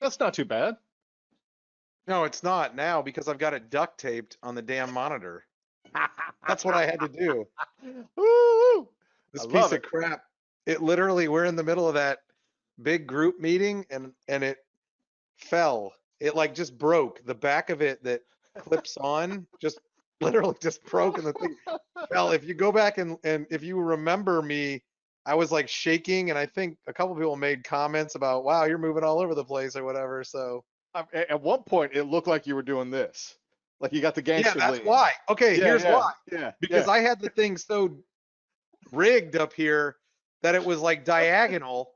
That's not too bad. No, it's not now because I've got it duct taped on the damn monitor. That's what I had to do. Woo! I This love piece it. of crap. It literally, we're in the middle of that big group meeting and it fell. It like just broke. The back of it that clips on just literally just broke and the thing fell. If you go back and if you remember me, I was like shaking and I think a couple people made comments about, wow, you're moving all over the place or whatever. So At one point, it looked like you were doing this, like you got the yeah, gangster that's lean. why. Okay, Yeah, here's yeah, why. yeah, Because yeah. I had the thing so rigged up here that it was like diagonal.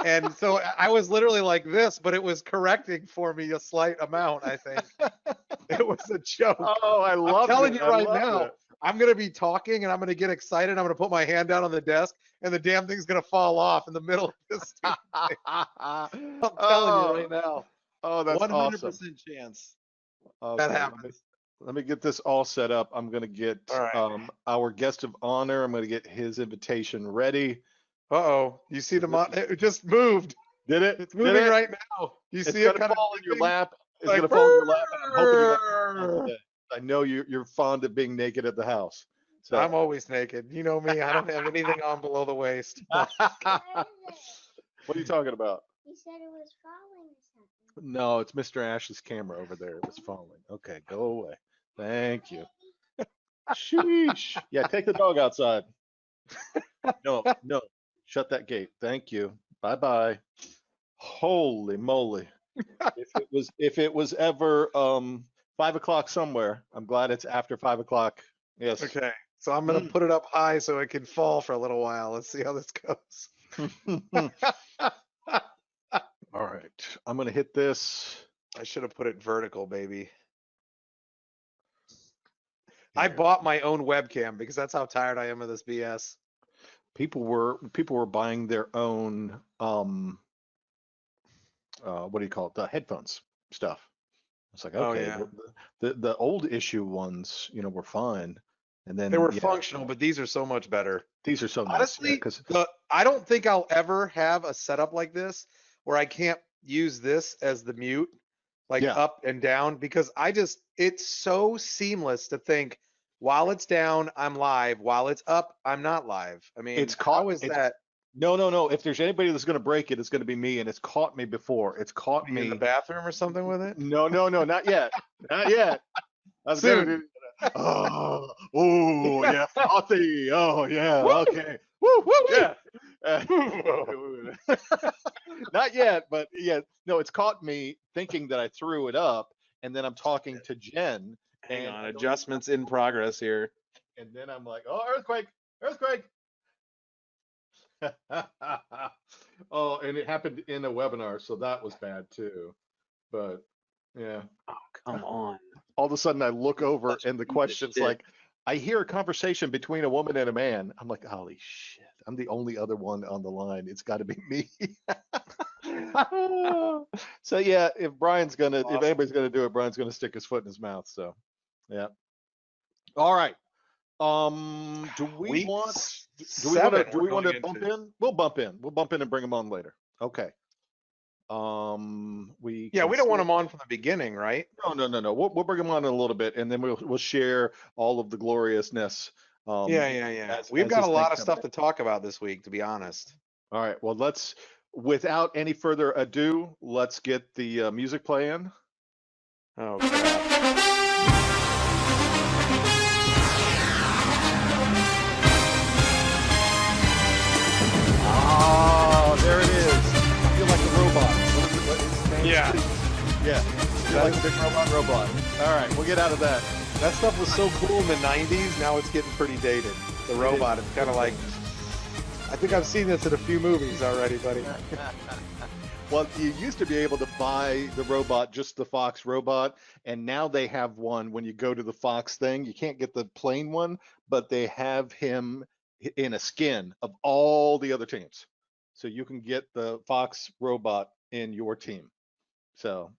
And so I was literally like this, but it was correcting for me a slight amount, I think. It was a joke. Oh, I I'm loved telling it. you I right loved now, it. I'm going to be talking and I'm going to get excited. I'm going to put my hand down on the desk and the damn thing's going to fall off in the middle of this stupid thing. I'm telling you right Oh, now, oh, that's awesome. 100% chance that Okay, happens. let me get this all set up. I'm gonna get All right. our guest of honor. I'm gonna get his invitation ready. Uh-oh. You see Is the it- it just moved. Did it? It's Did moving it? right now. You It's see it gonna kind of fall in your dipping? lap. It's Like, gonna fall in your lap, and I'm hoping you let me hold it. I know you're fond of being naked at the house. So I'm always naked. You know me. I don't have anything on below the waist. what are you talking about? You said it was falling or something. No, it's Mr. Ash's camera over there. It was falling. Okay, go away. Thank you. Sheesh. Yeah, take the dog outside. No, no. Shut that gate. Thank you. Bye bye. Holy moly. If it was ever 5 o'clock somewhere, I'm glad it's after 5 o'clock. Yes. Okay. So I'm going to put it up high so it can fall for a little while. Let's see how this goes. All right. I'm gonna hit this. I should have put it vertical, baby. I Here. bought my own webcam because that's how tired I am of this BS. People were buying their own what do you call it? The headphones stuff. It's like, Oh, okay, yeah. the old issue ones, were fine. And then They were yeah, functional, but these are so much better. these are so nice. Honestly, Because I don't think I'll ever have a setup like this where I can't use this as the mute, like yeah, up and down, because it's so seamless to think while it's down, I'm live. While it's up, I'm not live. I mean, it's caught. how is It's that no. If there's anybody that's going to break it, it's going to be me, and it's caught me before. It's caught in the me. bathroom or something with it? No, not yet, not yet. I was gonna Soon. do. Oh, yeah, frothy. Oh, yeah, Woo! okay. Woo, Woo! yeah. Woo! Not yet, but yeah, no, it's caught me thinking that I threw it up, and then I'm talking to Jen, Hang and on, adjustments in progress here. and then I'm like, oh, earthquake, earthquake. Oh, and it happened in a webinar, so that was bad too. But yeah, Oh, come on. all of a sudden I look over Such and the a piece of question's shit. like, I hear a conversation between a woman and a man. I'm like, holy shit, I'm the only other one on the line. It's got to be me. So yeah, if Awesome. anybody's gonna do it, Brian's gonna stick his foot in his mouth. So yeah. All right. Do we Week want seven, do we're we want to going bump into. in? We'll bump in. We'll bump in and bring them on later. Okay. We Yeah, can we don't want still them on from the beginning, right? no. We'll bring them on in a little bit, and then we'll share all of the gloriousness. Yeah. We've As got a this thing lot of comes stuff in. to talk about this week, to be honest. All right. Well, without any further ado, let's get the music playing. Oh, crap. Oh, there it is. I feel like a robot. What is his name? Yeah. Yeah. I feel like a big robot. All right, we'll get out of that. That stuff was so cool in the 90s. Now it's getting pretty dated. The robot is kind of like, I think I've seen this in a few movies already, buddy. Well, you used to be able to buy the robot, just the Fox robot, and now they have one when you go to the Fox thing. You can't get the plain one, but they have him in a skin of all the other teams. So you can get the Fox robot in your team. So,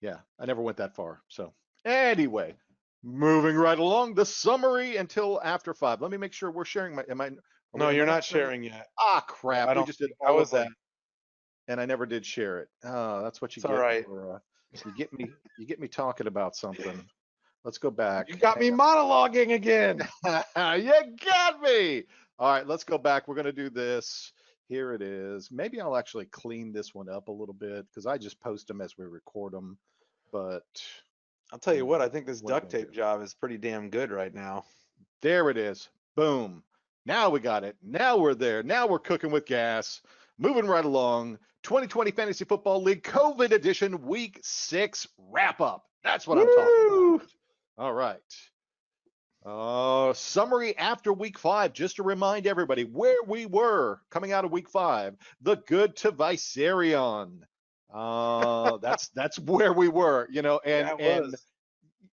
yeah, I never went that far. So, anyway, moving right along, the summary until after 5. Let me make sure we're sharing my. No, you're not sharing yet. Ah, crap. I We don't just did think. How all is of our that? and I never did share it. That's what you It's all get right. for you get me talking about something. Let's go back. You got me monologuing again. You got me. All right, let's go back. We're going to do this. Here it is. Maybe I'll actually clean this one up a little bit because I just post them as we record them. But I'll tell you what, I think this What are you duct gonna tape job is pretty damn good right now. there it is. Boom. Now we got it. Now we're there. Now we're cooking with gas. Moving right along. 2020 Fantasy Football League COVID edition week 6 wrap up. That's what I'm talking Woo! about. All right. Summary after week 5, just to remind everybody where we were coming out of week 5. The good to Viserion. That's where we were, you know, Yeah, it was.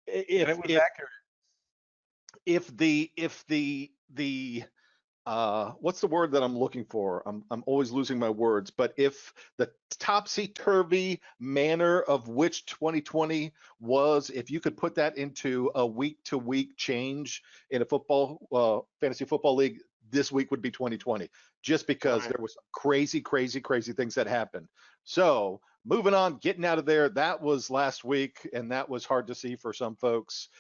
if And it was if accurate. if the what's the word that I'm looking for? I'm always losing my words, but if the topsy-turvy manner of which 2020 was, if you could put that into a week-to-week change in a football fantasy football league, this week would be 2020, just because Right. there was some crazy things that happened. So moving on, getting out of there, that was last week, and that was hard to see for some folks.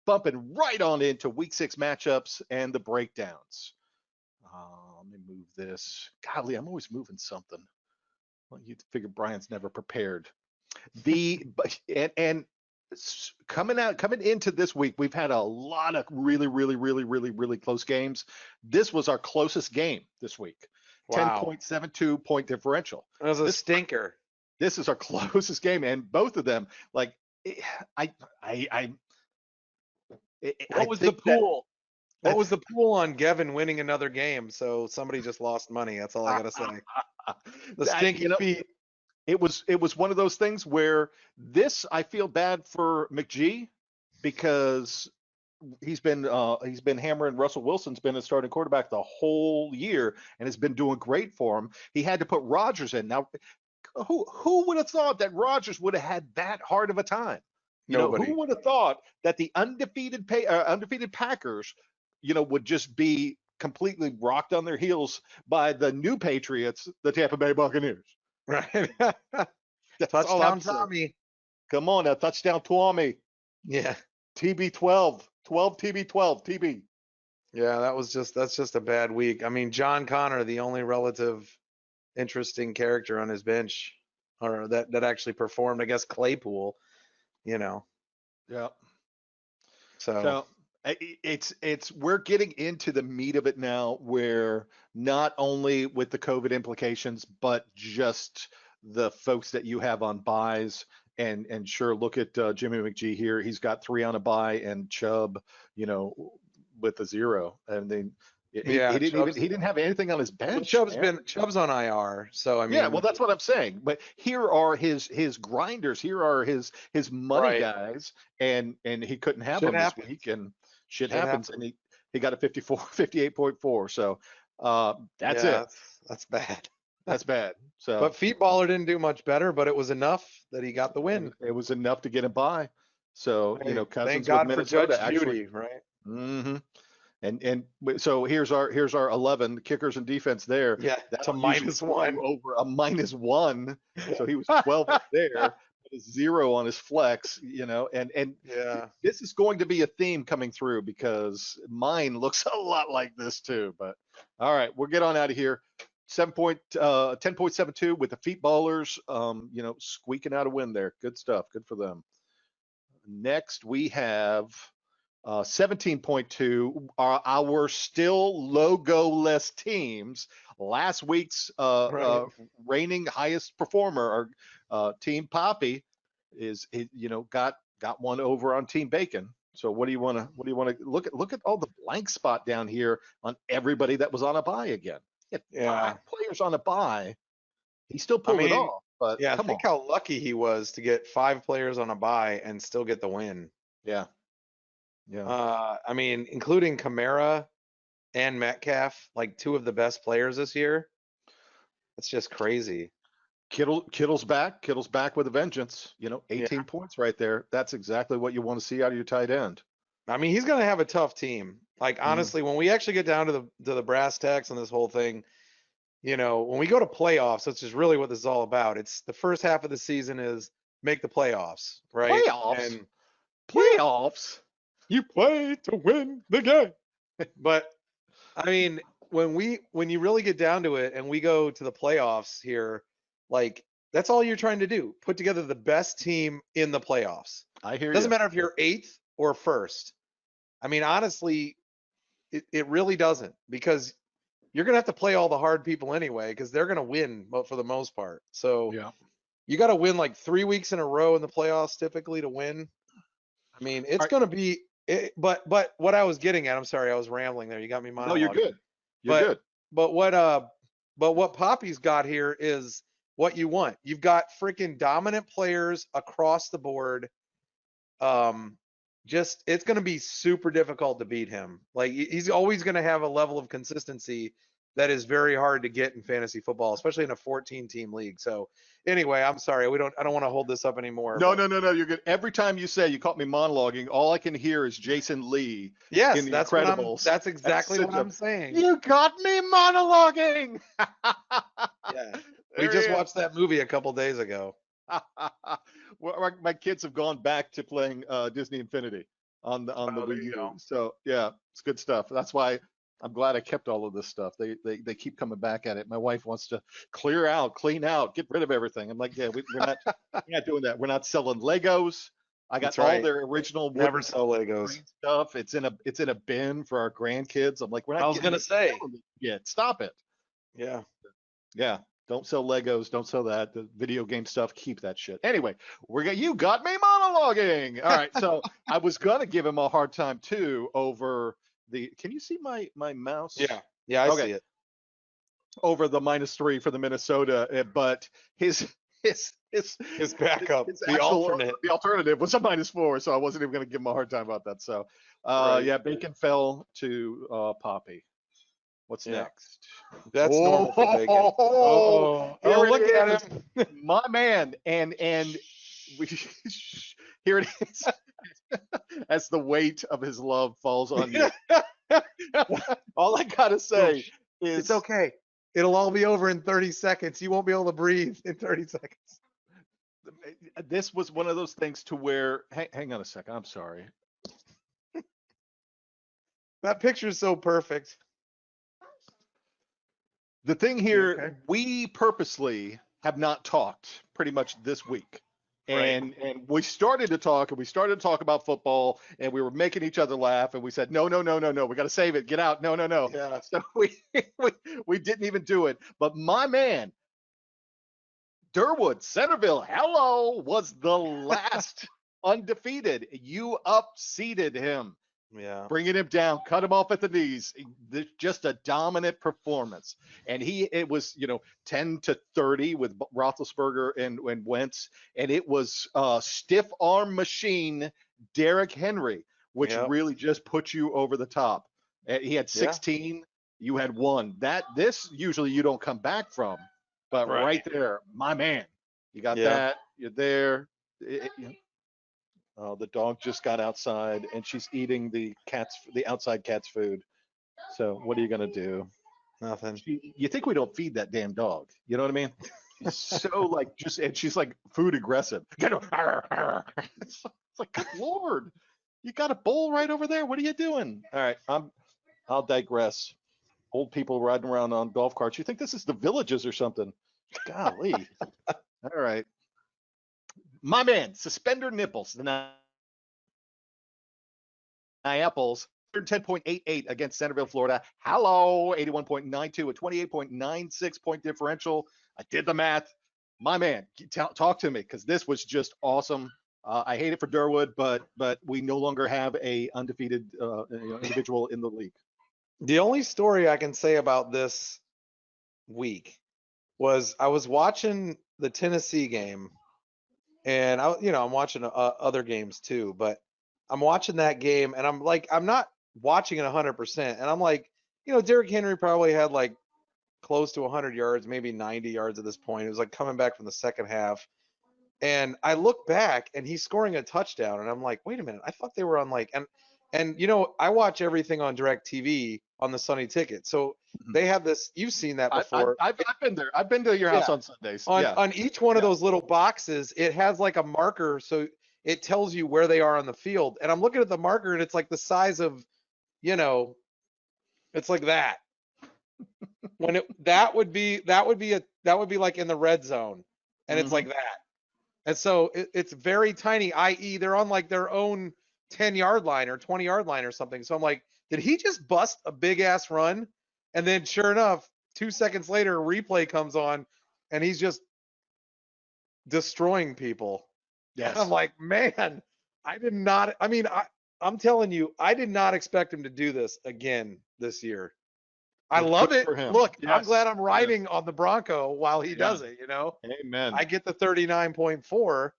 Bumping right on into week 6 matchups and the breakdowns. Let me move this. Golly, I'm always moving something. Well, you figure Brian's never prepared. And coming into this week, we've had a lot of really close games. This was our closest game this week. Wow. 10.72 point differential. It was a This stinker. this is our closest game, and both of them, like, I What was the think that pool? What was the pool on Gavin winning another game? So somebody just lost money. That's all I gotta say. The that, stinky feet. it was one of those things where this, I feel bad for McGee because he's been hammering Russell Wilson's been a starting quarterback the whole year and has been doing great for him. He had to put Rodgers in. Now, who would have thought that Rodgers would have had that hard of a time? You know, Nobody. who would have thought that the undefeated Packers, you know, would just be completely rocked on their heels by the new Patriots, the Tampa Bay Buccaneers. Right. That's all I'm Touchdown saying. Tommy. Come on now, touchdown Tommy. Yeah. TB12, 12 TB12, TB. Yeah, that's just a bad week. I mean, John Connor, the only relative interesting character on his bench, or that actually performed. I guess Claypool, you know. Yeah. So So it's we're getting into the meat of it now, where not only with the COVID implications, but just the folks that you have on buys. And sure, look at Jimmy McGee here. He's got 3 on a buy, and Chubb, you know, with a 0. And then he yeah, he didn't have anything on his well, bench, man. Chubb's on IR. So I Yeah, well, mean, that's what I'm saying. But here are his grinders. Here are his money right. guys, and he couldn't have Shit them this happens. week, and shit Shit happens, happens. and he got a 58.4. So that's Yeah, it. that's bad. That's bad. But So Feetballer didn't do much better, but it was enough that he got the win. it was enough to get him by. So, you Hey, know, thank Cousins with God for Minnesota Judge actually. Judy, right? hmm And so here's our 11 kickers and defense there. Yeah, to That'll usually minus throw you one. over a -1. So he was 12 up there, but a 0 on his flex, you know, and Yeah. this is going to be a theme coming through because mine looks a lot like this too. But all right, we'll get on out of here. 10.72 with the feet ballers, you know, squeaking out a win there. Good stuff. Good for them. Next, we have 17.2 are our still logo-less teams. Last week's Right. reigning highest performer, our Team Poppy, you know, got one over on Team Bacon. So what do you want to look at all the blank spot down here on everybody that was on a buy again? He had Yeah. 5 players on a buy. He still I pulled it mean, off, but yeah, come on. think how lucky he was to get 5 players on a buy and still get the win. Yeah. Yeah. I mean, including Kamara and Metcalf, like 2 of the best players this year. That's just crazy. Kittle's back. Kittle's back with a vengeance. You know, 18 Yeah. points right there. That's exactly what you want to see out of your tight end. I mean, he's going to have a tough team. Like Mm. honestly, when we actually get down to the brass tacks on this whole thing, when we go to playoffs, which is really what this is all about. It's the first half of the season is make the playoffs, right? Playoffs? And Playoffs? you play to win the game. But I mean, when you really get down to it and we go to the playoffs here, like that's all you're trying to do. Put together the best team in the playoffs. I hear Doesn't you. matter if you're 8th or 1st. I mean, honestly, it really doesn't because you're going to have to play all the hard people anyway because they're going to win for the most part. So Yeah. you got to win like 3 weeks in a row in the playoffs typically to win. I mean, it's Right. going to be but what I was getting at, I'm sorry, I was rambling there. You got me monologuing. No, you're good. You're But good. but what Poppy's got here is what you want. You've got freaking dominant players across the board. Just it's going to be super difficult to beat him. Like he's always going to have a level of consistency that is very hard to get in fantasy football, especially in a 14-team league. So anyway, I'm sorry. I don't want to hold this up anymore. No, you're good. Every time you say you caught me monologuing, all I can hear is Jason Lee Yes, in The that's Incredibles. that's exactly what Syndrome. I'm saying. You got me monologuing. Yeah. We just watched that movie a couple days ago. Well, my kids have gone back to playing Disney Infinity on the Wii U. So yeah, it's good stuff. That's why I'm glad I kept all of this stuff. They keep coming back at it. My wife wants to clear out, clean out, get rid of everything. I'm like, yeah, we're not doing that. We're not selling Legos. I got That's all right. their original Never wooden sell Legos. green stuff. It's in a bin for our grandkids. I'm like, we're not. I was getting gonna it say. yet. Stop it. Yeah. Yeah. Don't sell Legos. Don't sell that. The video game stuff. Keep that shit. Anyway, you got me monologuing. All right. So I was gonna give him a hard time too over the. Can you see my mouse? Yeah. Yeah, I see it. Over the -3 for the Minnesota, but his backup, the alternative was a -4, so I wasn't even gonna give him a hard time about that. So Right. yeah, Bacon fell to Poppy. What's next? That's normal for Bacon. Oh, look at him. My man. And we, here it is. As the weight of his love falls on you. All I gotta say is it's okay. It'll all be over in 30 seconds. You won't be able to breathe in 30 seconds. This was one of those things to where hang on a second. I'm sorry. That picture is so perfect. The thing here, we purposely have not talked pretty much this week. And we started to talk about football, and we were making each other laugh, and we said, no, we got to save it. Get out. No. Yeah. So we didn't even do it. But my man, Durwood, Centerville, hello, was the last undefeated. You upseated him. Yeah. Bringing him down, cut him off at the knees. Just a dominant performance. And it was, 10-30 with Roethlisberger and Wentz. And it was stiff arm machine Derrick Henry, which really just put you over the top. He had 16. You had 1. This usually you don't come back from. But right there, my man, you got that. You're there. The dog just got outside and she's eating the outside cat's food. So what are you gonna do? Nothing. You think we don't feed that damn dog? You know what I mean? So and she's like food aggressive. It's like, good Lord, you got a bowl right over there. What are you doing? All right, I'll digress. Old people riding around on golf carts. You think this is the Villages or something? Golly. All right. My man, suspender nipples. The Apples, 110.88 against Centerville, Florida. Hello, 81.92, a 28.96 point differential. I did the math. My man, talk to me because this was just awesome. I hate it for Durwood, but we no longer have a undefeated individual in the league. The only story I can say about this week was I was watching the Tennessee game, and I'm watching other games too, but I'm watching that game, and I'm not watching it 100%, and I'm like, Derrick Henry probably had like close to 100 yards, maybe 90 yards at this point. It was like coming back from the second half, and I look back, and he's scoring a touchdown, and I'm like, wait a minute, I thought they were on and And I watch everything on DirecTV on the Sunny Ticket. So Mhm. they have this. You've seen that I've before. been there. I've been to your house Yeah. on Sundays. On Yeah. on each one of Yeah. those little boxes, it has like a marker, so it tells you where they are on the field. And I'm looking at the marker, and it's like the size of, you know, it's like that. When that would be like in the red zone, and it's Mhm. like that. And so it's very tiny, i.e., they're on like their own 10-yard line or 20-yard line or something. So I'm like, did he just bust a big ass run? And then sure enough, 2 seconds later, a replay comes on, and he's just destroying people. And I'm Yes. like, man, I did not. I mean, I'm telling you, I did not expect him to do this again this year. I Well, love good it. for him. Look, I'm Yes. glad I'm Yes. riding on the Bronco while he Yeah. does it. Amen. I get the 39.4,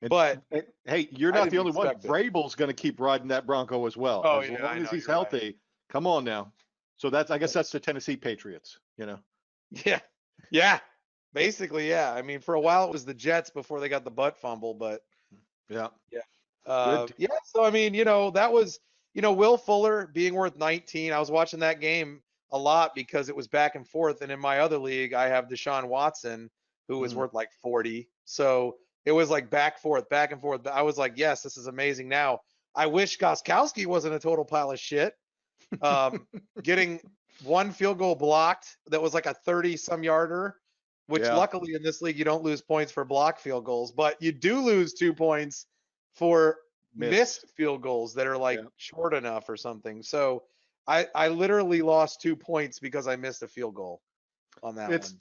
And, but and hey, you're I not the didn't only one. expect it. Vrabel's going to keep riding that Bronco as well, Oh as yeah, long I as know, he's you're right. healthy. Come on now. So I guess that's the Tennessee Patriots. Yeah, yeah, basically, yeah. I mean, for a while it was the Jets before they got the butt fumble, but Yeah. yeah, Good. yeah. So I mean, that was, Will Fuller being worth 19. I was watching that game a lot because it was back and forth, and in my other league, I have Deshaun Watson, who was Mm. worth like 40. So it was like back forth, back and forth. But I was like, yes, this is amazing. Now I wish Goskowski wasn't a total pile of shit. Um, getting one field goal blocked that was like a 30-some yarder, which Yeah. luckily in this league you don't lose points for block field goals, but you do lose 2 points for Missed. missed field goals that are like Yeah. short enough or something. So I literally lost 2 points because I missed a field goal on that It's one.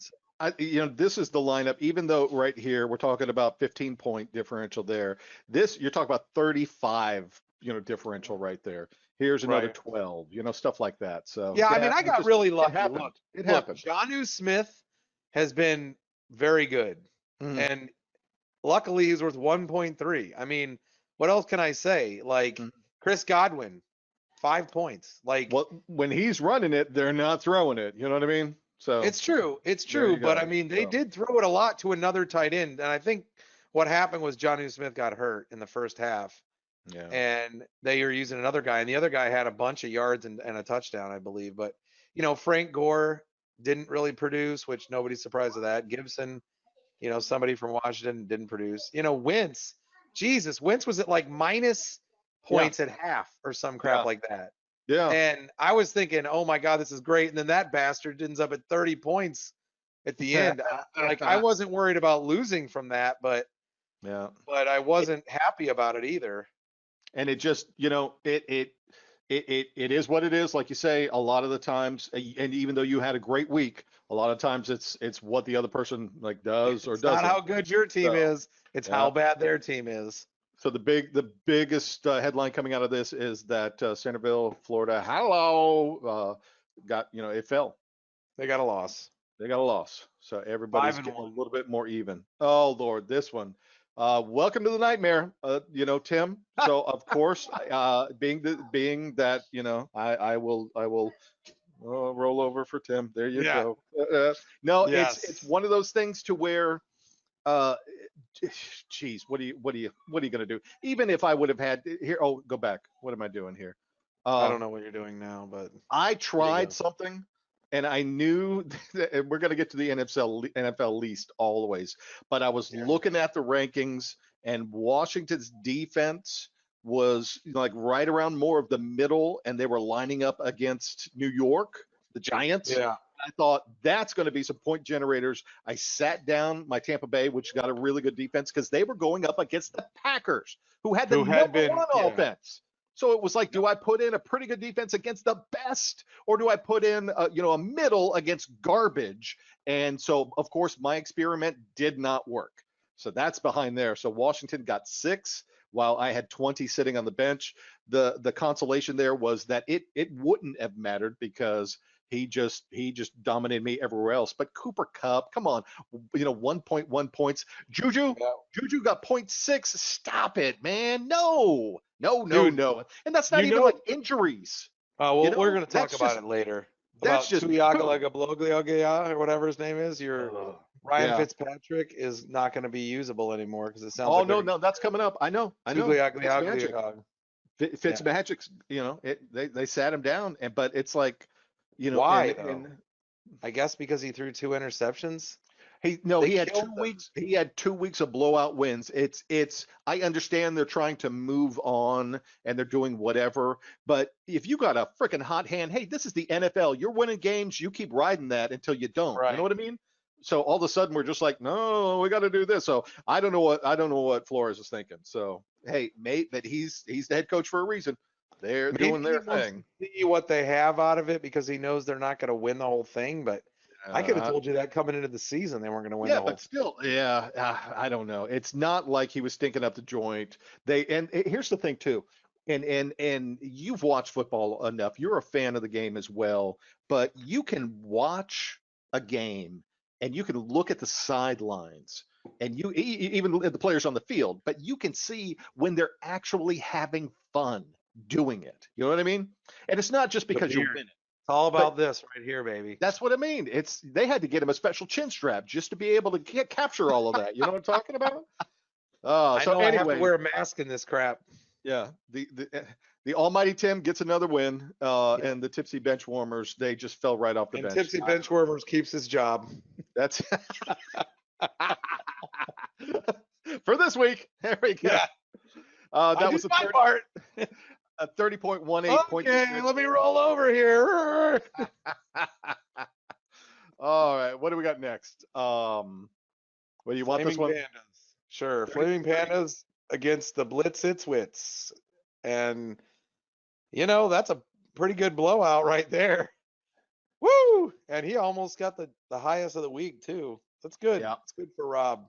So, this is the lineup. Even though right here we're talking about 15-point differential there. This you're talking about 35, differential right there. Here's another right. 12, stuff like that. So Yeah, I mean, yeah, I got really it lucky. happened. Look, It look, happened. Jonnu Smith has been very good. Mhm. And luckily, he's worth 1.3. I mean, what else can I say? Like Mhm. Chris Godwin, 5 points. Like Well, when he's running it, they're not throwing it. You know what I mean? So it's true, it's there true. you But I go. mean, they So did throw it a lot to another tight end, and I think what happened was Johnny Smith got hurt in the first half, yeah. and they were using another guy, and the other guy had a bunch of yards and a touchdown, I believe. But Frank Gore didn't really produce, which nobody's surprised at that. Gibson, somebody from Washington didn't produce. Wentz, Jesus, Wentz was at like minus Yeah. points at half or some crap Yeah. like that. Yeah. And I was thinking, oh my God, this is great. And then that bastard ends up at 30 points at the end. I wasn't worried about losing from that, but Yeah. I wasn't happy about it either. And it just, it is what it is. Like you say, a lot of the times, and even though you had a great week, a lot of times it's what the other person like does or It's not doesn't. how good your team So is, it's yeah. how bad their team is. So the biggest headline coming out of this is that Centerville, Florida, got it fell. They got a loss. They got a loss. So everybody's getting a 5-1. little bit more even. Oh Lord, this one. Welcome to the nightmare, Tim. So of course, being that I will roll over for Tim. There you Yeah. go. No, it's Yes. one of those things to where, uh, geez, what are you gonna do? Even if I would have had here, oh, go back. What am I doing here? I Uh, don't know what you're doing now, but I there you tried go. something, and I knew that and we're going to get to the NFL least always, but I was Yeah. looking at the rankings, and Washington's defense was like right around more of the middle, and they were lining up against New York, the Giants. Yeah. I thought that's going to be some point generators. I sat down my Tampa Bay, which got a really good defense, because they were going up against the Packers, who had the Who had number been, one yeah. offense. So it was like, do I put in a pretty good defense against the best, or do I put in a middle against garbage? And so, of course, my experiment did not work. So that's behind there. So Washington got 6, while I had 20 sitting on the bench. The consolation there was that it wouldn't have mattered because he just dominated me everywhere else. But Cooper Kupp, come on, 1.1 points. Juju, Yeah. Juju got point 0.6. Stop it, man. No, no, no, Dude, no. And that's not you even know, like injuries. well, we're going to talk That's about just it later. that's About just poo. Tuiagalagabloglia or whatever his name is. Your Ryan Yeah. Fitzpatrick is not going to be usable anymore because it sounds Oh like they're no, going no, that's coming up. I know. It's magic. to Fitzmagic's, they sat him down, but it's like, Why though? and I guess because he threw 2 interceptions. They he had killed 2 weeks. He had 2 weeks of blowout wins. I understand they're trying to move on and they're doing whatever, but if you got a freaking hot hand, hey, this is the NFL. You're winning games. You keep riding that until you don't. You know Right. what I mean? So all of a sudden we're just like, no, we got to do this. So I don't know what Flores is thinking. So hey, mate, but he's the head coach for a reason. They're Maybe doing he their wants to thing. see what they have out of it because he knows they're not going to win the whole thing. But I could have Uh, told you that coming into the season they weren't going to win Yeah, the whole but thing. still, yeah, I don't know. It's not like he was stinking up the joint. Here's the thing too, and you've watched football enough. You're a fan of the game as well, but you can watch a game and you can look at the sidelines and even at the players on the field, but you can see when they're actually having fun doing it. You know what I mean? And it's not just The because you're beard. winning, It's all but about this right here, baby. that's what I mean. They had to get him a special chin strap just to be able to capture all of that. You know what I'm talking about? I So know I have to anyway, wear a mask in this crap. yeah, the almighty Tim gets another win, Yeah. and the tipsy bench warmers, they just fell right off the And bench. Tipsy Benchwarmers keeps his job. That's for this week. There we go. Yeah, I That did was my part. a 30.18 point Okay, difference. let me roll over here. All right, what do we got next? Well, you want this Flaming one? Pandas. Sure. 30 Flaming Pandas against the Blitz Its Wits. And, that's a pretty good blowout right there. Woo! And he almost got the highest of the week, too. That's good. Yeah. It's good for Rob.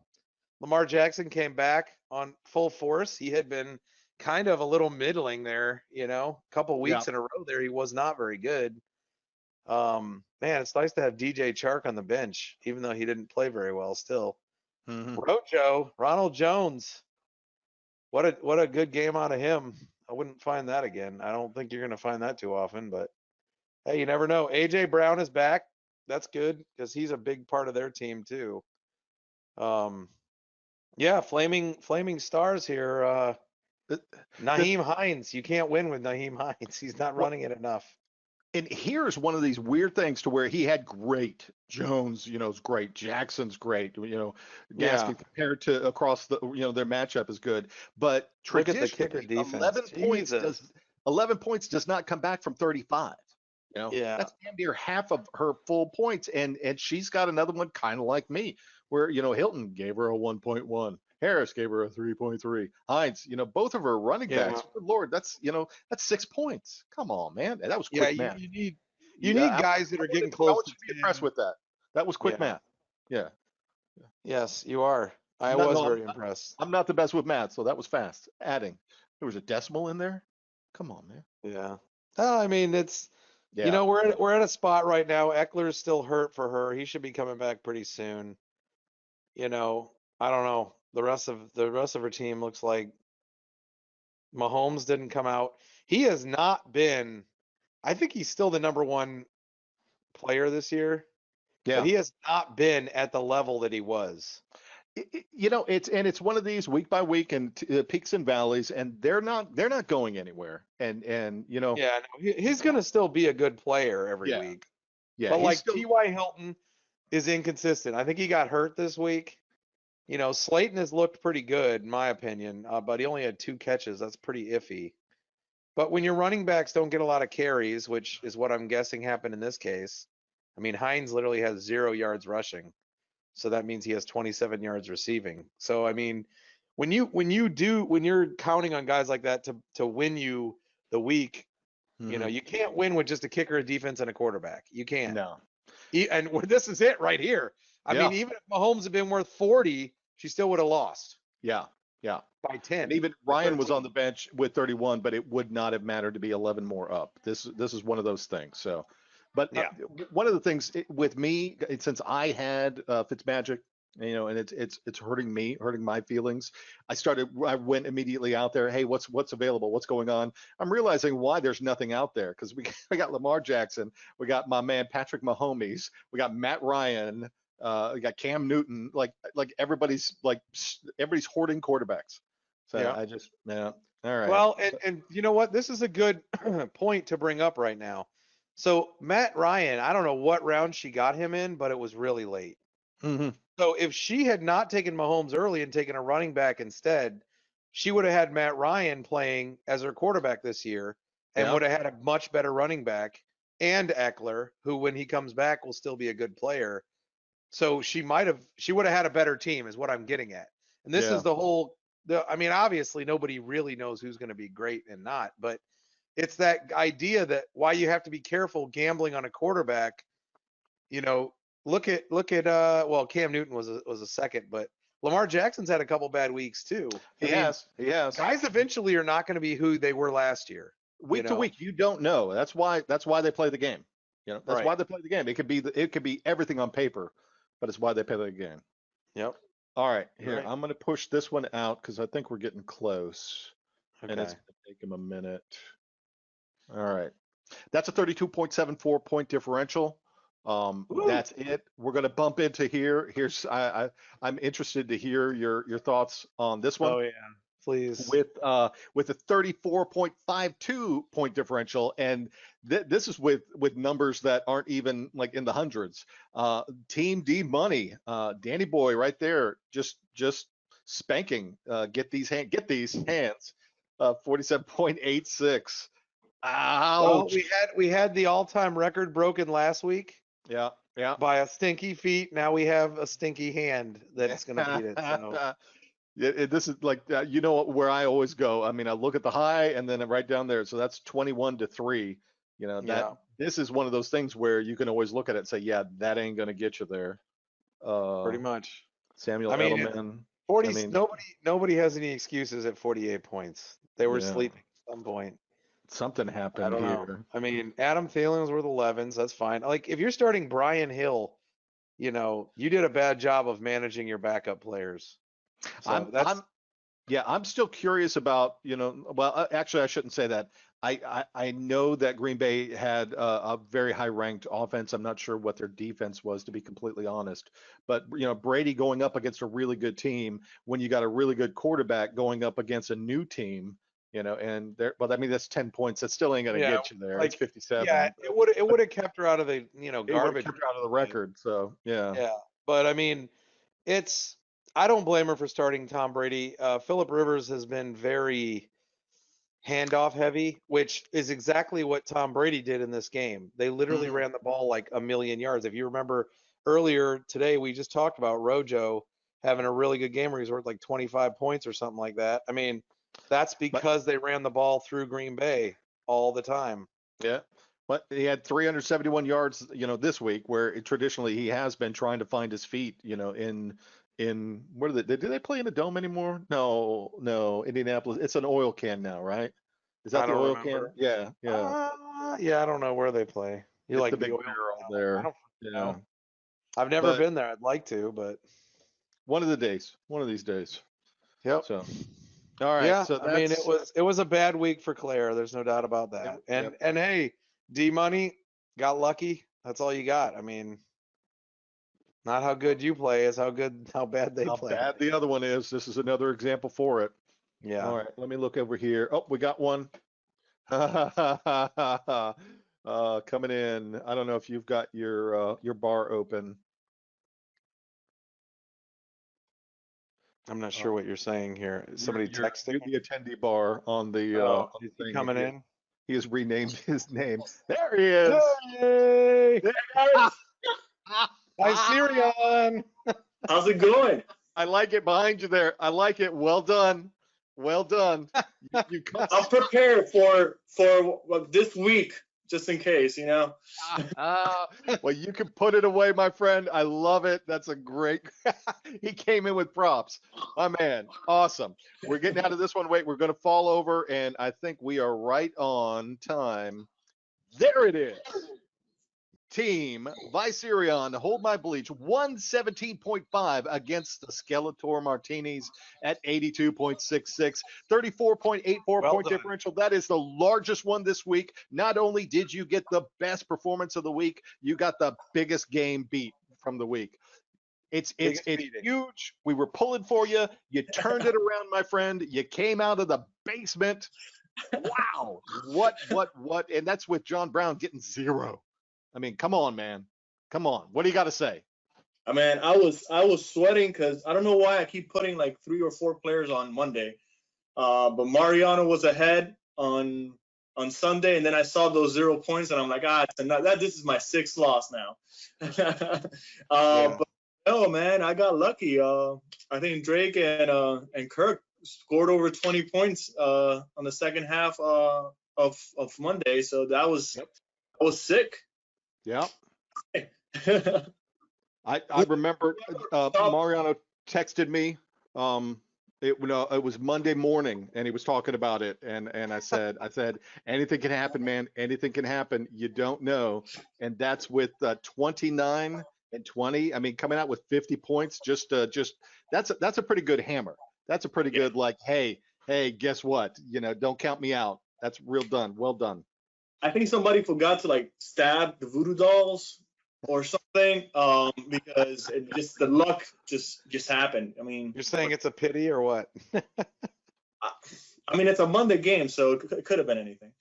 Lamar Jackson came back on full force. He had been kind of a little middling there, a couple Yeah. weeks in a row there. He was not very good. Man, it's nice to have DJ Chark on the bench, even though he didn't play very well still. Hmm. Rojo, Ronald Jones. What a good game out of him. I wouldn't find that again. I don't think you're going to find that too often, but hey, you never know. AJ Brown is back. That's good because he's a big part of their team too. Yeah, flaming stars here. Naheem Hines. You can't win with Naheem Hines. He's not Well, running it enough. and here's one of these weird things to where he had great Jones, is great. Jackson's great. Yeah. Gaskin compared to across their matchup is good, but Look at the kicker traditionally defense. 11 points does not come back from 35. Yeah. That's damn near half of her full points, and she's got another one kind of like me, where Hilton gave her a 1.1. Harris gave her a 3.3. Hines, both of her running Yeah. backs. Good Lord, that's 6 points. Come on, man. That was Yeah, quick math. you need guys that are getting I close want to you to be 10. impressed with that. That was quick Yeah. math. Yeah. Yes, you are. I I'm not, was no, very impressed. I'm not the best with math, so that was fast. Adding. There was a decimal in there. Come on, man. Yeah. Oh, I mean, it's Yeah. we're at a spot right now. Eckler's still hurt for her. He should be coming back pretty soon. I don't know. The rest of her team looks like Mahomes didn't come out. He has not been. I think he's still the number one player this year, but Yeah. he has not been at the level that he was. It's one of these week by week and peaks and valleys, and they're not going anywhere. And Yeah, no, he's going to still be a good player every yeah, week. yeah, But he's like still T.Y. Hilton is inconsistent. I think he got hurt this week. Slayton has looked pretty good in my opinion, but he only had 2 catches. That's pretty iffy. But when your running backs don't get a lot of carries, which is what I'm guessing happened in this case, I mean, Hines literally has 0 yards rushing. So that means he has 27 yards receiving. So I mean, when you're counting on guys like that to win you the week, Mhm. you can't win with just a kicker, a defense, and a quarterback. You can't. No. And this is it right here. I Yeah. mean, even if Mahomes had been worth 40, she still would have lost Yeah. Yeah. by 10. And even or Ryan was on 13. the bench with 31, but it would not have mattered to be 11 more up. This is one of those things. So, but Yeah. one of the things with me, since I had Fitzmagic, and it's hurting my feelings. I went immediately out there. Hey, what's available? What's going on? I'm realizing why there's nothing out there because we got Lamar Jackson, we got my man Patrick Mahomes, we got Matt Ryan, we got Cam Newton. Like everybody's hoarding quarterbacks. So Yeah. I just yeah. All right. Well, and you know what? This is a good point to bring up right now. So Matt Ryan, I don't know what round she got him in, but it was really late. Hmm. So if she had not taken Mahomes early and taken a running back instead, she would have had Matt Ryan playing as her quarterback this year and Yeah. would have had a much better running back and Eckler, who when he comes back will still be a good player. So she would have had a better team is what I'm getting at. And this Yeah. is I mean, obviously nobody really knows who's going to be great and not, but it's that idea that why you have to be careful gambling on a quarterback. You know, look at well, Cam Newton was a second, but Lamar Jackson's had a couple bad weeks too. I mean, He has. guys eventually are not going to be who they were last year. Week to week, you don't know. That's why they play the game. That's Right. why they play the game. It could be everything on paper, but it's why they play the game. Yep. All right, here, Right. I'm going to push this one out because I think we're getting close, and it's Okay. going to take him a minute. All right, that's a 32.74 point differential. Woo. That's it. We're going to bump into here. I'm interested to hear your thoughts on this one. Oh yeah. Please. With a 34.52 point differential, and this is with numbers that aren't even like in the hundreds. Team D money, Danny Boy right there, just spanking. Get these hands. 47.86. Well, Ouch. we had the all-time record broken last week Yeah, yeah. by a stinky feet. Now we have a stinky hand that's going to beat it. So. This is like where I always go. I mean, I look at the high and then right down there. So that's 21-3. This is one of those things where you can always look at it and say, yeah, that ain't gonna get you there. Pretty much. Samuel I mean, Edelman. 40. I mean, nobody has any excuses at 48 points. They were Yeah. sleeping at some point. something I happened don't know. here. I mean, Adam Thielen was worth 11s. That's fine. Like if you're starting Brian Hill, you did a bad job of managing your backup players. So I'm still curious about, well, actually, I shouldn't say that. I know that Green Bay had a very high ranked offense. I'm not sure what their defense was, to be completely honest. But, Brady going up against a really good team when you got a really good quarterback going up against a new team, and but I mean, that's 10 points. That still ain't going to yeah, get you there. like It's 57. yeah, it would have kept her out of the It would have garbage. kept her out of the record. So, yeah. Yeah, but I mean, I don't blame her for starting Tom Brady. Philip Rivers has been very handoff heavy, which is exactly what Tom Brady did in this game. They literally Mhm. ran the ball like a million yards. If you remember earlier today, we just talked about Rojo having a really good game where he's worth like 25 points or something like that. I mean, that's But because they ran the ball through Green Bay all the time. Yeah. But he had 371 yards, this week, where traditionally he has been trying to find his feet, in what are they? Do they play in a dome anymore? No, no, Indianapolis. It's an oil can now, right? Is that I the don't oil can? remember. Yeah, yeah. Yeah, I don't know where they play. You It's the like the big oil? barrel I there. don't Yeah. know. I've never But been there. I'd like to, but one of the days, one of these days. yep. So, all right. Yeah, So I mean that's, it was a bad week for Claire. There's no doubt about yep, that. yep. And hey, D Money got lucky. That's all you got. I mean, not how good you play, is how bad they How play. bad the other one is. This is another example for it. Yeah. All right. Let me look over here. Oh, we got one. Coming in. I don't know if you've got your bar open. I'm not sure what you're saying here. Is somebody You're texting? the attendee bar on the Oh, on is the he thing. coming in? He has renamed his name. There he is. Hey! There- Viserion! How's it going? I like it behind you there. I like it. Well done. Well done. You come. I'm prepared for this week, just in case, Well, you can put it away, my friend. I love it. That's a great. He came in with props. My man. Awesome. We're getting out of this one. Wait, we're going to fall over, and I think we are right on time. There it is. Team Viserion, hold my bleach, 117.5 against the Skeletor Martinis at 82.66, 34.84 Well point done. differential. That is the largest one this week. Not only did you get the best performance of the week, you got the biggest game beat from the week. It's Biggest beating. huge. We were pulling for you. You turned it around, my friend. You came out of the basement. Wow. What? And that's with John Brown getting 0. I mean, come on, man. Come on. What do you got to say? I mean, I was sweating because I don't know why I keep putting like 3 or 4 players on Monday. But Mariano was ahead on Sunday, and then I saw those 0 points, and I'm like, this is my 6th loss now. But no, man, I got lucky. I think Drake and Kirk scored over 20 points on the second half of Monday, so that was sick. Yeah. I remember Mariano texted me. It was Monday morning, and he was talking about it, and I said anything can happen, man. Anything can happen. You don't know, and that's with 29 and 20. I mean, coming out with 50 points, just that's a pretty good hammer. That's a pretty good hey, guess what? Don't count me out. That's real done. Well done. I think somebody forgot to like stab the voodoo dolls or something, because the luck just happened. I mean, You're saying it's a pity or what? I mean, it's a Monday game, so it could have been anything.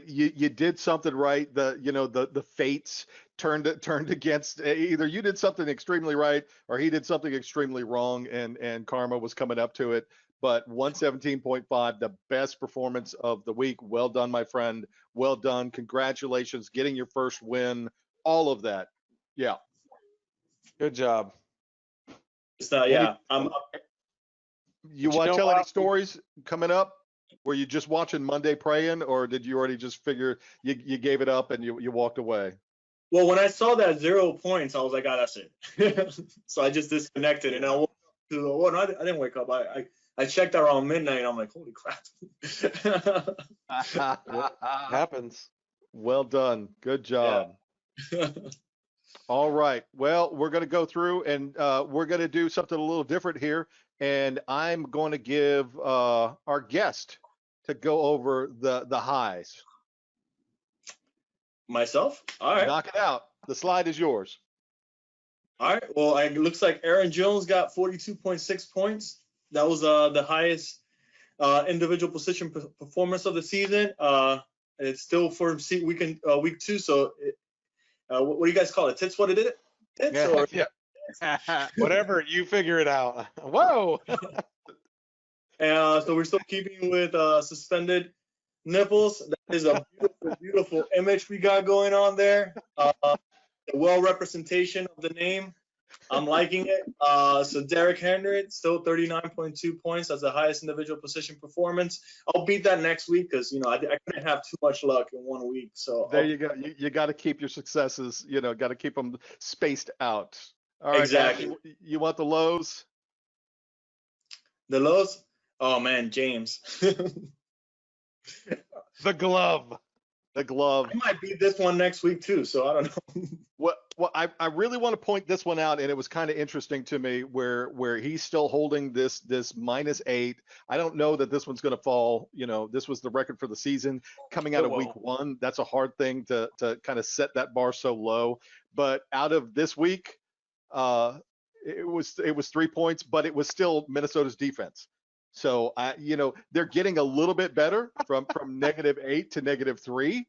You did something right. The fates turned against, either you did something extremely right or he did something extremely wrong, and karma was coming up to it. But 117.5, the best performance of the week. Well done, my friend. Well done. Congratulations, getting your first win. All of that. Yeah. Good job. So yeah, you want to tell any stories coming up? Were you just watching Monday praying, or did you already just figure you gave it up and you walked away? Well, when I saw that 0 points, I was like, that's it. So I just disconnected, and I woke up I didn't wake up. I checked around midnight, and I'm like, holy crap. Happens. Well done. Good job. Yeah. All right. Well, we're going to go through, and we're going to do something a little different here. And I'm going to give our guest to go over the highs. Myself? All right. Knock it out. The slide is yours. All right. Well, it looks like Aaron Jones got 42.6 points. That was the highest individual position performance of the season. It's still for week 2. So, what do you guys call it? Tits? What it is? Tits? Yeah. Whatever. You figure it out. Whoa. So we're still keeping with suspended nipples. That is a beautiful, beautiful image we got going on there. Well representation of the name. I'm liking it. So Derrick Henry, still 39.2 points. That's the highest individual position performance. I'll beat that next week because, I couldn't have too much luck in 1 week. So there you go. You got to keep your successes, got to keep them spaced out. All right. Exactly. You want the lows? The lows? Oh, man, James. The glove. The glove. I might beat this one next week, too, so I don't know. Well, I really want to point this one out, and it was kind of interesting to me where he's still holding this -8. I don't know that this one's going to fall. This was the record for the season coming out of week 1. That's a hard thing to kind of set that bar so low. But out of this week, it was 3 points, but it was still Minnesota's defense. So they're getting a little bit better from -8 to -3.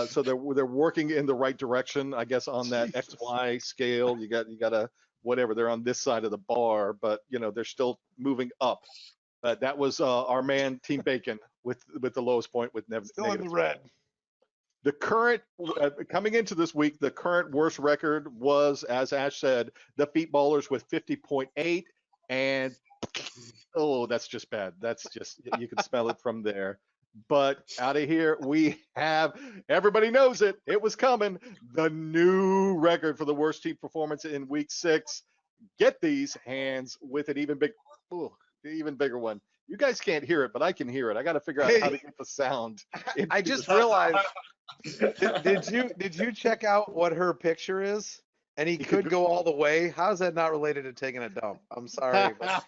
So they're working in the right direction, I guess, on that XY scale. You got to whatever. They're on this side of the bar, but they're still moving up. That was our man Team Bacon with the lowest point with still in the red. The current coming into this week, the current worst record was, as Ash said, the Feet Ballers with 50.8, and that's just bad. That's just, you can smell it from there. But out of here, we have, everybody knows it. It was coming. The new record for the worst team performance in week 6. Get these hands with an even bigger one. You guys can't hear it, but I can hear it. I got to figure out how to get the sound. I just realized. Did you check out what her picture is? And he could go all the way. How is that not related to taking a dump? I'm sorry, but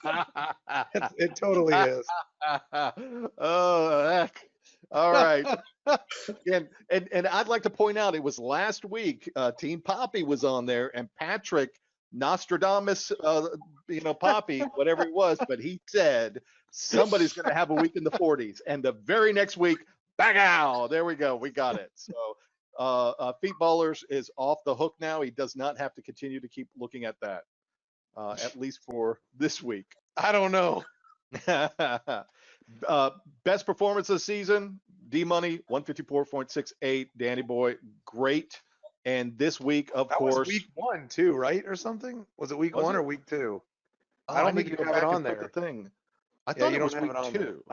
it totally is. Oh, heck. All right. And I'd like to point out it was last week. Team Poppy was on there, and Patrick Nostradamus, Poppy, whatever he was, but he said somebody's going to have a week in the 40s, and the very next week, bagow, there we go, we got it. So Feet Ballers is off the hook now. He does not have to continue to keep looking at that, at least for this week. I don't know. Best performance of the season, D Money 154.68. Danny Boy, great. And this week, of That course, was week 1 too, right, or something? Was it week Was 1 it? or week 2? Oh, I don't need think to you go have it back on and put there. the thing. I Yeah, thought you it don't was have week it on there. 2.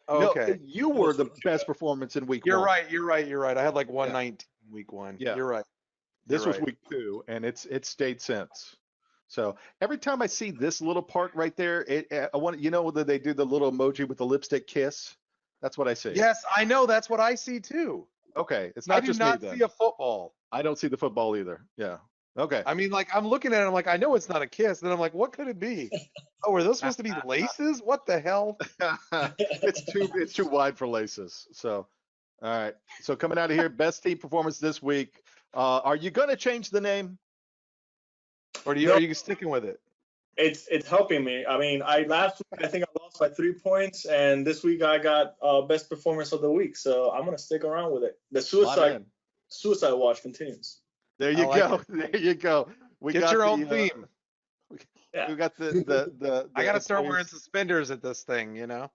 Oh, No, okay. you were the best performance in week You're 1. right. You're right. You're right. I had like 119 week 1. Yeah. You're right. This You're was right. week 2, and it's stayed since. So every time I see this little part right there, I want that they do the little emoji with the lipstick kiss. That's what I see. Yes, I know. That's what I see too. Okay, it's I not do just not me then. see a football. I don't see the football either. Yeah. Okay. I mean, like I'm looking at it, I'm like, I know it's not a kiss. Then I'm like, what could it be? Oh, are those supposed to be laces? What the hell? It's too wide for laces. So, all right. So coming out of here, best team performance this week. Are you going to change the name? Or No. are you sticking with it? It's helping me. I mean, last week I think I lost by 3 points, and this week I got best performance of the week. So I'm gonna stick around with it. The suicide watch continues. There you like go. it. There you go. We Get got your the, own theme. Yeah. We got the I gotta start wearing employees- suspenders at this thing, we got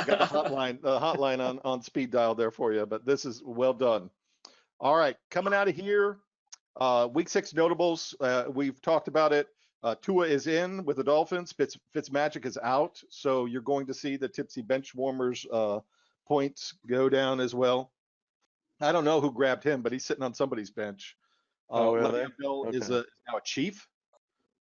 the hotline on speed dial there for you, but this is well done. All right, coming out of here, week 6 notables. We've talked about it. Tua is in with the Dolphins. Fitzmagic is out, so you're going to see the tipsy bench warmers points go down as well. I don't know who grabbed him, but he's sitting on somebody's bench. Oh, are they? Le'Veon Bell is Okay. now a chief,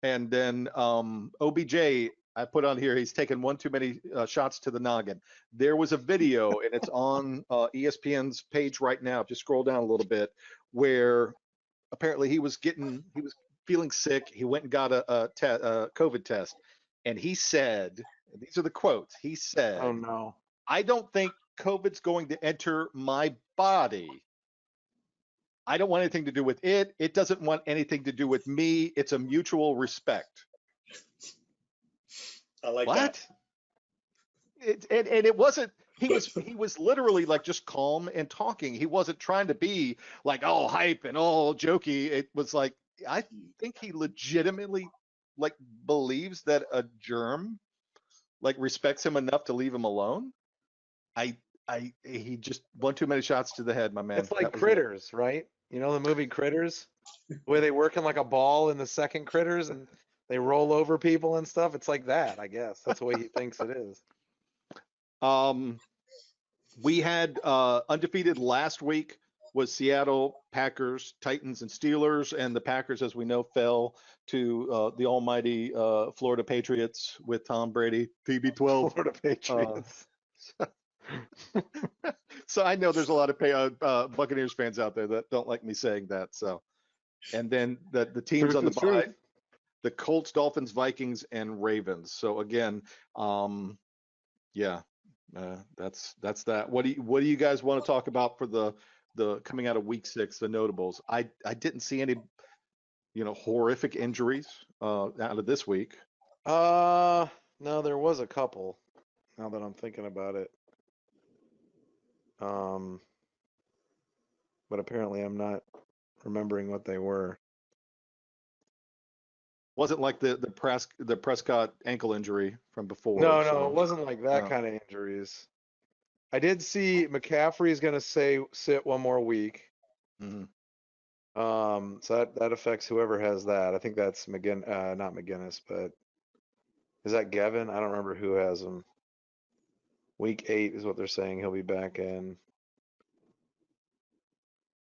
and then OBJ. I put on here. He's taken one too many shots to the noggin. There was a video, and it's on ESPN's page right now. If you scroll down a little bit, where apparently he was feeling sick. He went and got a COVID test, and he said, these are the quotes. He said, Oh no. I don't think COVID's going to enter my body. I don't want anything to do with it. It doesn't want anything to do with me. It's a mutual respect. I like What? And it wasn't. He was literally like just calm and talking. He wasn't trying to be like all hype and all jokey. It was like I think he legitimately like believes that a germ like respects him enough to leave him alone. He just one too many shots to the head, my man. It's like That was it. Critters, right? You know the movie Critters, where they work in like a ball in the second Critters and they roll over people and stuff. It's like that, I guess. That's the way he thinks it is. We had undefeated last week was Seattle, Packers, Titans, and Steelers, and the Packers, as we know, fell to the almighty Florida Patriots with Tom Brady, TB12. Florida Patriots. So I know there's a lot of Buccaneers fans out there that don't like me saying that. So, and then the teams on the bye, the Colts, Dolphins, Vikings, and Ravens. So again, yeah, that's that. What do you guys want to talk about for the coming out of week 6, the notables? I didn't see any, horrific injuries out of this week. No, there was a couple. Now that I'm thinking about it. But apparently I'm not remembering what they were. Wasn't like the Prescott ankle injury from before. No, so- it wasn't like that No. kind of injuries. I did see McCaffrey's going to sit one more week. Mhm. So that affects whoever has that. I think that's not McGinnis, but is that Gavin? I don't remember who has him. Week 8 is what they're saying he'll be back in.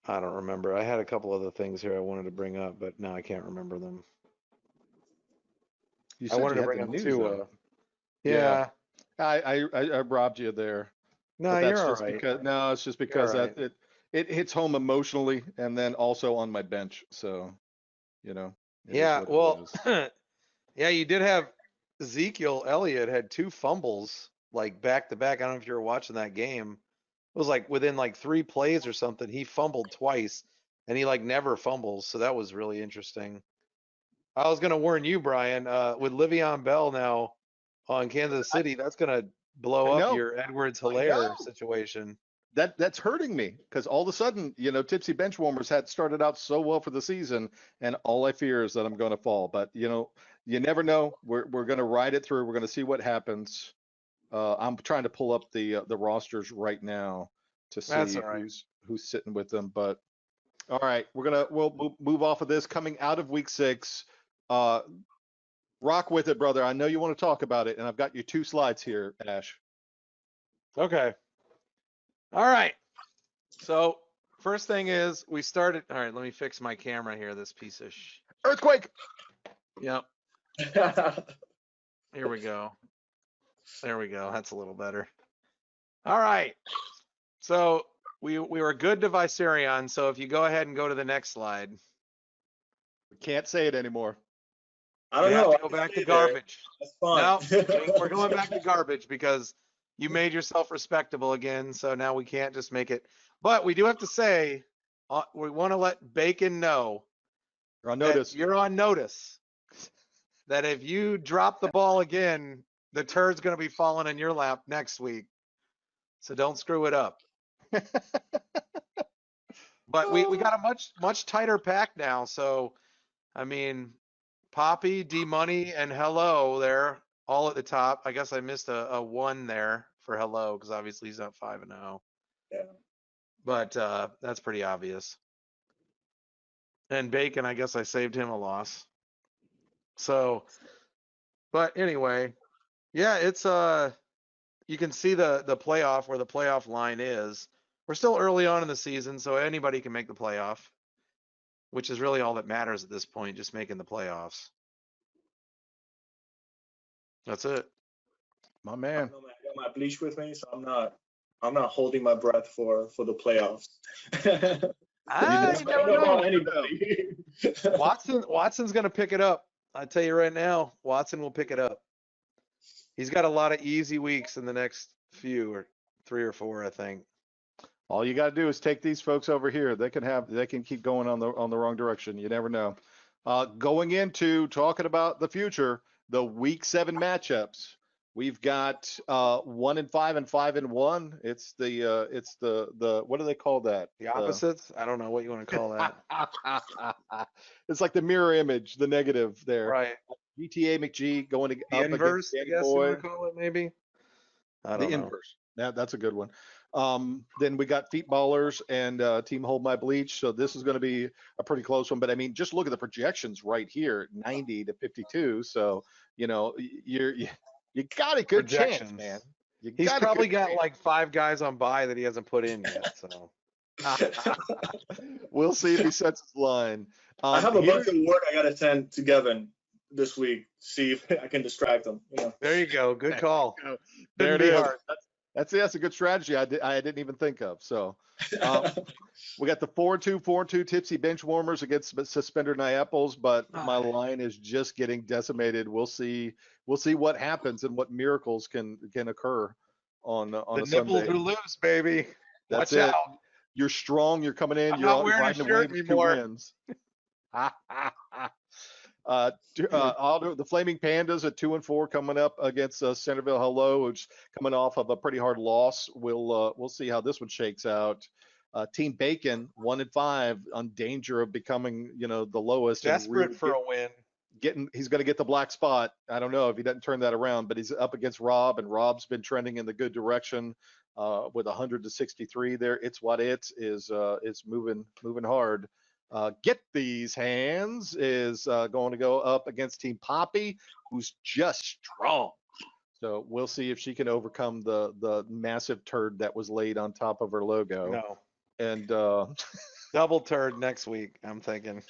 I don't remember. I had a couple other things here I wanted to bring up, but now I can't remember them. You I said wanted you to had bring the up news two. up. Yeah. I robbed you there. No, But that's you're all just right. because it's just because all it hits home emotionally, and then also on my bench. So, it is Yeah, what it well, is. yeah, you did have Ezekiel Elliott had 2 fumbles like back to back. I don't know if you were watching that game, was like within like 3 plays or something. He fumbled twice, and he like never fumbles. So that was really interesting. I was gonna warn you, Brian, with Le'Veon Bell now on Kansas City, that's gonna blow I up know. your Edwards I know. Hilaire situation. That's hurting me because all of a sudden, Tipsy Benchwarmers had started out so well for the season, and all I fear is that I'm going to fall. But you never know. We're going to ride it through. We're going to see what happens. I'm trying to pull up the rosters right now to That's see all right. who's sitting with them. But all right, we'll move off of this. Coming out of week 6, rock with it, brother. I know you want to talk about it, and I've got your 2 slides here, Ash. Okay. All right. So first thing is we started. All right, let me fix my camera here. This piece of Earthquake. Yep. Here we go. There we go. That's a little better. All right. So we were good to Viserion. So if you go ahead and go to the next slide, We can't say it anymore. I we don't have know. to I go can back to stay there. garbage. That's fine. No, we're going back to garbage because you made yourself respectable again. So now we can't just make it. But we do have to say, we want to let Bacon know You're on that notice. you're on notice that if you drop the ball again, the turd's going to be falling in your lap next week. So don't screw it up. But we got a much tighter pack now. So, I mean, Poppy, D Money, and Hello, they're all at the top. I guess I missed a 1 there for Hello because obviously he's not 5-0. Yeah. But that's pretty obvious. And Bacon, I guess I saved him a loss. So, but anyway, yeah, it's you can see the playoff where the playoff line is. We're still early on in the season, so anybody can make the playoff, which is really all that matters at this point, just making the playoffs. That's it. My I man. don't know, man. I got my bleach with me, so I'm not holding my breath for the playoffs. You never know about know. anybody. Watson's going to pick it up. I tell you right now, Watson will pick it up. He's got a lot of easy weeks in the next few, or 3 or 4, I think. All you got to do is take these folks over here. They can keep going on the wrong direction. You never know. Going into talking about the future, the week 7 matchups. We've got 1-5 and 5-1. It's the what do they call that? The opposites? I don't know what you want to call that. It's like the mirror image, the negative there. Right. GTA McG going The up inverse, against I Danny guess you Boy. want to call it, maybe? I The don't know. inverse. That's a good one. Then we got Feet Ballers and Team Hold My Bleach. So this is going to be a pretty close one. But I mean, just look at the projections right here, 90 to 52. So you got a good chance, Projections. man. He's probably got like 5 guys on bye that he hasn't put in yet. So we'll see if he sets his line. I have a bunch of work I gotta send to Gavin this week. See if I can distract him. there you go. Good call. There it Couldn't be is. hard. That's a good strategy. I didn't even think of. So we got the 4-2 Tipsy Bench Warmers against Suspender Apples, but my line is just getting decimated. We'll see what happens and what miracles can occur on a The Sunday. nipples are loose, baby. That's Watch it. out. You're strong. You're coming in. I'm You're not wearing a riding the shirt wave of 2 anymore. wins. The Flaming Pandas at 2-4 coming up against Centerville Hello, who's coming off of a pretty hard loss. We'll see how this one shakes out. Team Bacon 1-5 on danger of becoming the lowest. Desperate and for a win. he's going to get the black spot. I don't know if he doesn't turn that around, but he's up against Rob, and Rob's been trending in the good direction with 100 to 63 there. It's what it is. It's moving hard. Get These Hands is going to go up against Team Poppy, who's just strong. So we'll see if she can overcome the massive turd that was laid on top of her logo. No. And double turd next week, I'm thinking.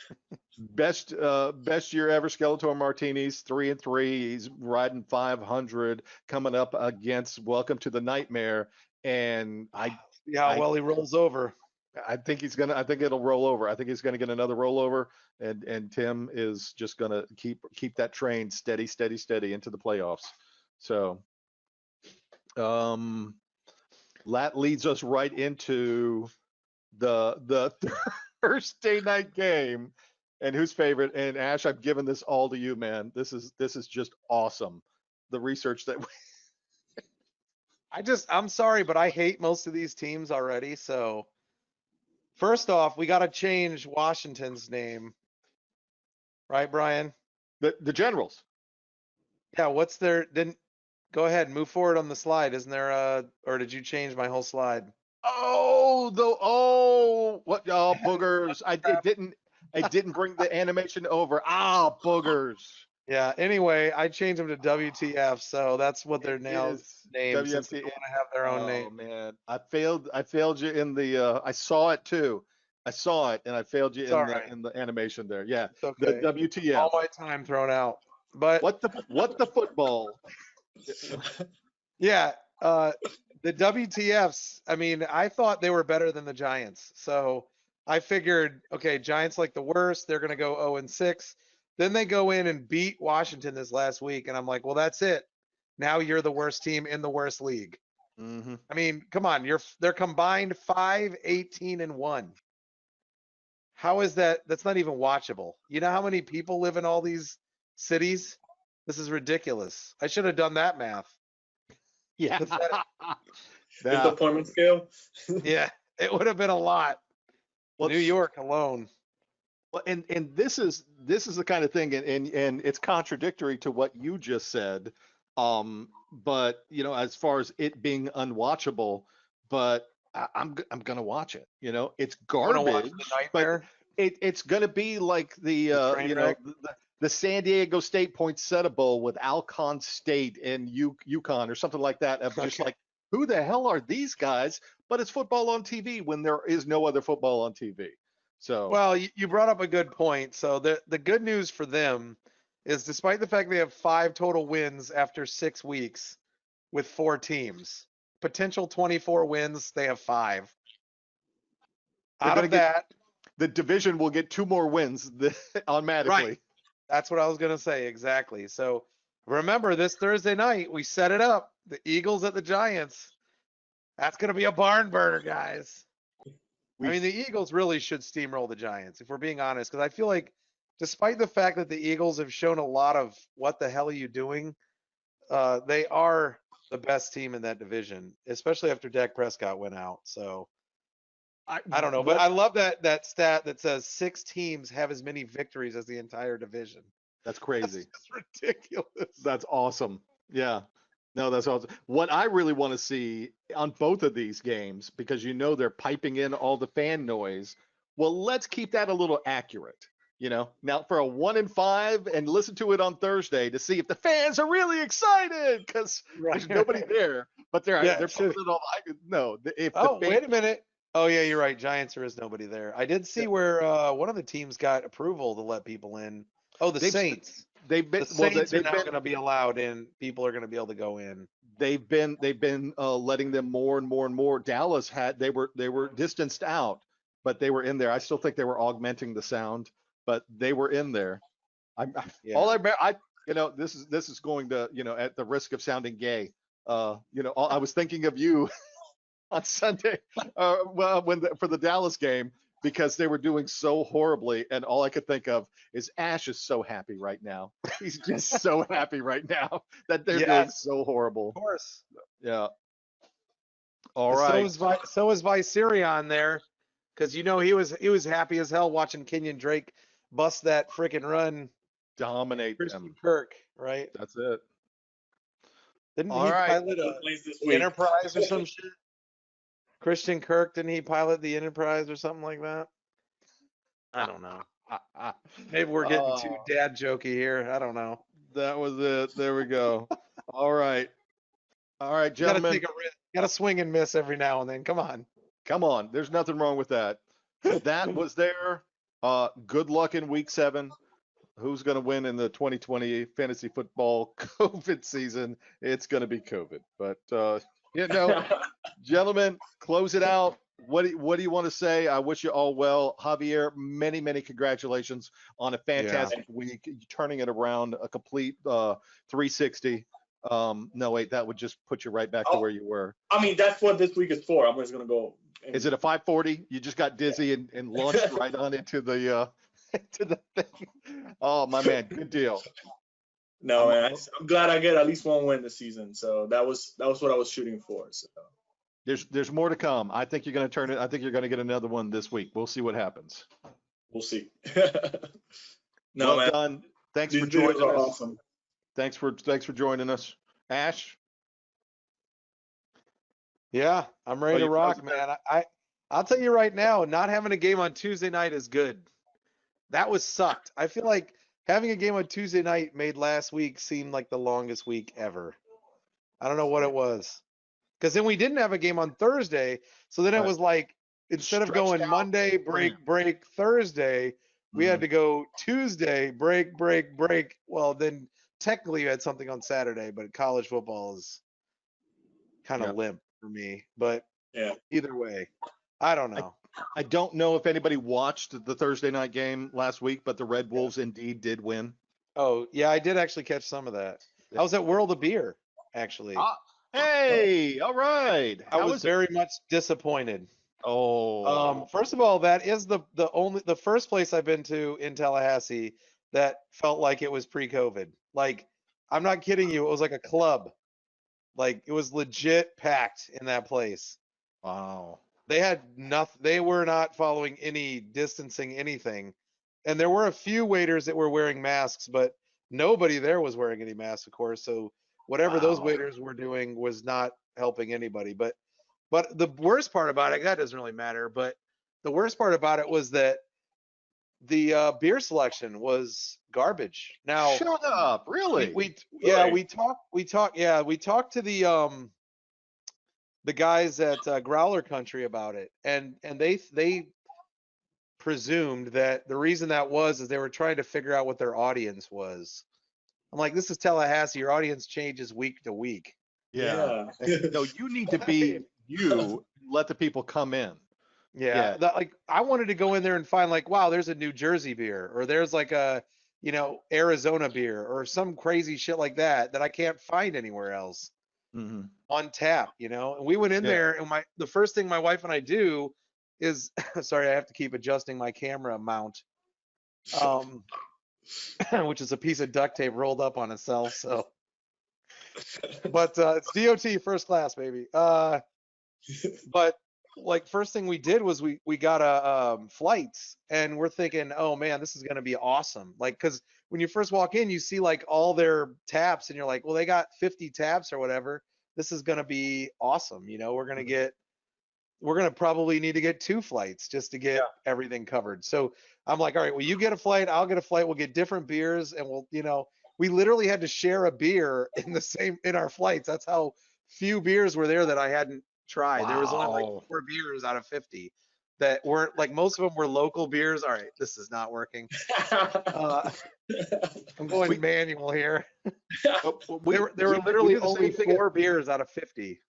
best year ever, Skeletor Martinis, 3-3. He's riding 500, coming up against Welcome to the Nightmare. And well he rolls over. I think it'll roll over. I think he's going to get another rollover, and Tim is just going to keep that train steady into the playoffs. So, that leads us right into the Thursday night game. And who's favorite? And Ash, I've given this all to you, man. This is just awesome. The research that I'm sorry, but I hate most of these teams already. So first off, we got to change Washington's name, right, Brian? the Generals. Yeah. What's their? Then go ahead, move forward on the slide. Isn't there or did you change my whole slide? What? Oh, boogers. I didn't bring the animation over. Ah, boogers. Yeah. Anyway, I changed them to WTF, so that's what they're It now is named since they WFT. don't want to have their own Oh name. man, I failed you in the. I saw it too. I saw it, and I failed you It's all right. in the animation there. Yeah, It's the okay. WTF. All my time thrown out. But What the football? yeah, the WTFs, I mean, I thought they were better than the Giants. So I figured, okay, Giants like the worst. They're going to go 0-6. Then they go in and beat Washington this last week. And I'm like, well, that's it. Now you're the worst team in the worst league. Mm-hmm. I mean, come on. They're combined 5-18-1. How is that? That's not even watchable. You know how many people live in all these cities? This is ridiculous. I should have done that math. Yeah. Pathetic. Disappointment scale. Yeah, it would have been a lot. Well, New York alone. Well, and this is the kind of thing, and it's contradictory to what you just said. But you know, as far as it being unwatchable, but I'm gonna watch it. You know, it's Want to watch garbage, the but nightmare? it's gonna be like The train you know wreck? the San Diego State Poinsettia Bowl with Alcon State and UConn or something like that. Of just Okay. like, who the hell are these guys? But it's football on TV when there is no other football on TV. So Well, you brought up a good point. So the good news for them is despite the fact they have 5 total wins after 6 weeks with 4 teams, potential 24 wins, they have 5. they're Out gonna of get that, the division will get 2 more wins automatically. right. That's what I was going to say exactly. So remember this Thursday night, we set it up. The Eagles at the Giants. That's going to be a barn burner, guys. I mean, the Eagles really should steamroll the Giants, if we're being honest, because I feel like despite the fact that the Eagles have shown a lot of what the hell are you doing, they are the best team in that division, especially after Dak Prescott went out. So I don't know, but I love that stat that says 6 teams have as many victories as the entire division. That's That's crazy. just ridiculous. That's awesome. Yeah. No, that's awesome. What I really want to see on both of these games, because you know they're piping in all the fan noise. Well, let's keep that a little accurate. You know, now for a 1-5 and listen to it on Thursday to see if the fans are really excited because there's nobody there, but they're Yeah, they're it should. putting it all. No, if the Oh, fan, wait a minute. Oh, yeah, you're right. Giants, there is nobody there. I did see where one of the teams got approval to let people in. Oh, the They've- Saints. they've been The well, Saints are they've now been going to be allowed in. People are going to be able to go in. they've been letting them more and more and more. Dallas had they were distanced out, but they were in there. I still think they were augmenting the sound, but they were in there. Yeah. All I you know this is going to at the risk of sounding gay. I was thinking of you on Sunday, for the Dallas game because they were doing so horribly, and all I could think of is Ash is so happy right now. He's just so happy right now that they're doing Yes, so horrible. of course. Yeah. All So right. is Viserion there, because he was happy as hell watching Kenyon Drake bust that freaking run. Dominate Christian them. Kirk, right? That's it. Didn't All he right. pilot Plays this the week. Enterprise or some shit? Christian Kirk, didn't he pilot the Enterprise or something like that? I don't know. Maybe we're getting too dad jokey here. I don't know. That was it. There we go. All right. All right, You gotta gentlemen. take a risk. Gotta swing and miss every now and then. Come on. Come on. There's nothing wrong with that. That was there. Good luck in week 7. Who's going to win in the 2020 fantasy football COVID season? It's going to be COVID. But, gentlemen, close it out. What do you want to say? I wish you all well. Javier, many, many congratulations on a fantastic week, turning it around a complete 360. No, wait, that would just put you right back to where you were. I mean, that's what this week is for. I'm just gonna go. Is it a 540? You just got dizzy and launched right on into the to the thing. Oh my man, good deal. No, man. I'm glad I get at least one win this season. So that was what I was shooting for. So There's more to come. I think you're going to turn it. I think you're going to get another one this week. We'll see what happens. we'll see. No, well, man. Done. Thanks for joining us. Awesome. Thanks for joining us, Ash. Yeah, I'm ready to rock, man. I'll tell you right now, not having a game on Tuesday night is good. That was sucked. I feel like having a game on Tuesday night made last week seem like the longest week ever. I don't know what it was. Because then we didn't have a game on Thursday. So then it was like, instead of going Monday, break, Thursday, we had to go Tuesday, break. Well, then technically you had something on Saturday, but college football is kind of limp for me. But either way, I don't know. I don't know if anybody watched the Thursday night game last week, but the Red Wolves indeed did win. Oh, yeah, I did actually catch some of that. I was at World of Beer, actually. Hey, all right. I was very much disappointed. Oh. First of all, that is the first place I've been to in Tallahassee that felt like it was pre-COVID. Like, I'm not kidding you, it was like a club. Like, it was legit packed in that place. Wow. They had nothing. They were not following any distancing, anything. And there were a few waiters that were wearing masks, but nobody there was wearing any masks, of course. So whatever those waiters were doing was not helping anybody. But the worst part about it, that doesn't really matter. But the worst part about it was that the beer selection was garbage. Now, shut up, really? We talked to the guys at Growler Country about it, and they presumed that the reason that was is they were trying to figure out what their audience was. I'm like, this is Tallahassee. Your audience changes week to week. Yeah. No, you need to be you. Let the people come in. Yeah. Like, I wanted to go in there and find like, wow, there's a New Jersey beer, or there's like a, Arizona beer, or some crazy shit like that I can't find anywhere else. On tap, and we went in there, and the first thing my wife and I do is sorry, I have to keep adjusting my camera mount, which is a piece of duct tape rolled up on itself. So, but it's DOT first class, baby. But like, first thing we did was we got a flights, and we're thinking, oh man, this is gonna be awesome. Like, because when you first walk in, you see like all their taps, and you're like, well, they got 50 taps or whatever. This is gonna be awesome. We're gonna probably need to get 2 flights just to get everything covered. So I'm like, all right, well, you get a flight, I'll get a flight. We'll get different beers, and we literally had to share a beer in our flights. That's how few beers were there that I hadn't tried. Wow. There was only like 4 beers out of 50 that weren't, like, most of them were local beers. All right, this is not working. I'm going manual here. There were literally only 4 beers out of 50.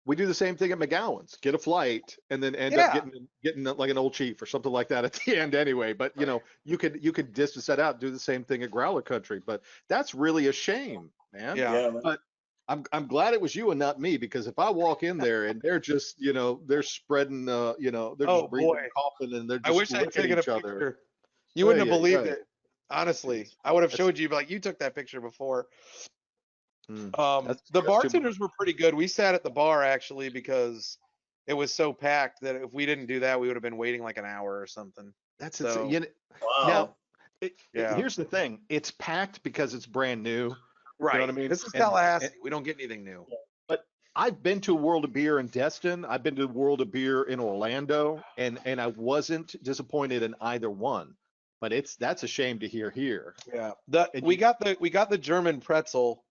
We do the same thing at McGowan's. Get a flight and then end up getting like an old chief or something like that at the end anyway. But you could distance that out, do the same thing at Growler Country. But that's really a shame, man. Yeah. But I'm glad it was you and not me, because if I walk in there and they're just they're spreading they're just breathing and coughing, and they're just I wish I'd taken a picture. You wouldn't have believed it. Honestly, I would have showed you, but like, you took that picture before. The bartenders were pretty good. We sat at the bar actually because it was so packed that if we didn't do that, we would have been waiting like an hour or something. That's insane. Wow. Now, here's the thing: it's packed because it's brand new. Right. You know what I mean? This is Tallahassee. We don't get anything new. But I've been to World of Beer in Destin. I've been to World of Beer in Orlando, and I wasn't disappointed in either one. But that's a shame to hear here. Yeah. We got the German pretzel.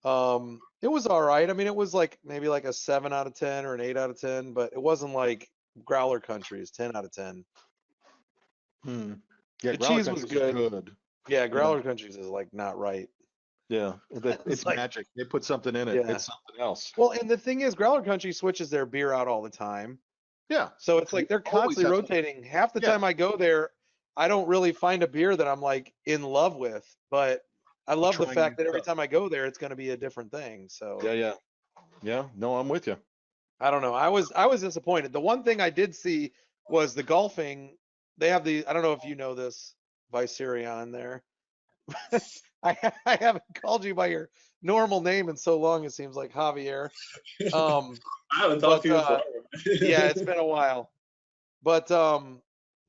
It was all right. I mean, it was like maybe like a 7 out of 10 or an 8 out of 10, but it wasn't like Growler Country's 10 out of 10. Yeah, the cheese was good. Yeah, Growler Country's is like not right. Yeah, it's like magic. They put something in it. Yeah. It's something else. Well, and the thing is, Growler Country switches their beer out all the time. Yeah. So it's like they're constantly rotating. Half the time I go there, I don't really find a beer that I'm like in love with, but I love the Trying fact new that every stuff. time I go there, it's going to be a different thing. So Yeah. No, I'm with you. I don't know. I was disappointed. The one thing I did see was the golfing. They have I don't know if you know this, Viserion there. I haven't called you by your normal name in so long. It seems like Javier. Um, I haven't talked but to you in forever. yeah, it's been a while. But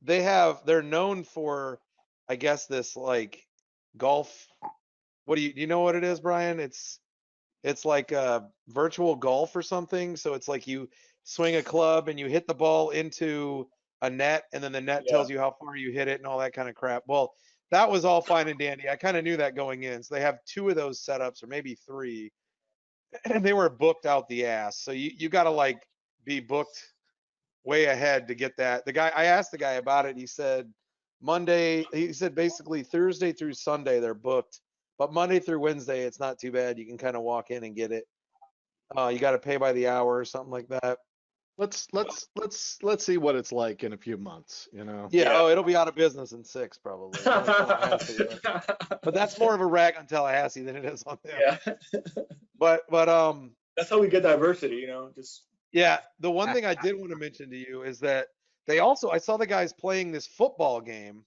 they're known for, I guess, this like golf. Do you know what it is, Brian? It's like virtual golf or something. So it's like you swing a club and you hit the ball into a net, and then the net Yeah. tells you how far you hit it and all that kind of crap. Well, that was all fine and dandy. I kind of knew that going in. So they have two of those setups, or maybe three, and they were booked out the ass. So you got to like be booked way ahead to get that. I asked the guy about it. He said he said basically Thursday through Sunday they're booked, but Monday through Wednesday it's not too bad. You can kind of walk in and get it. You got to pay by the hour or something like that. Let's see what it's like in a few months, you know. Yeah. Yeah. Oh, it'll be out of business in 6 probably. Not in Tallahassee, but that's more of a rag on Tallahassee than it is on them. Yeah. But That's how we get diversity, just yeah, the one thing I did want to mention to you is that I saw the guys playing this football game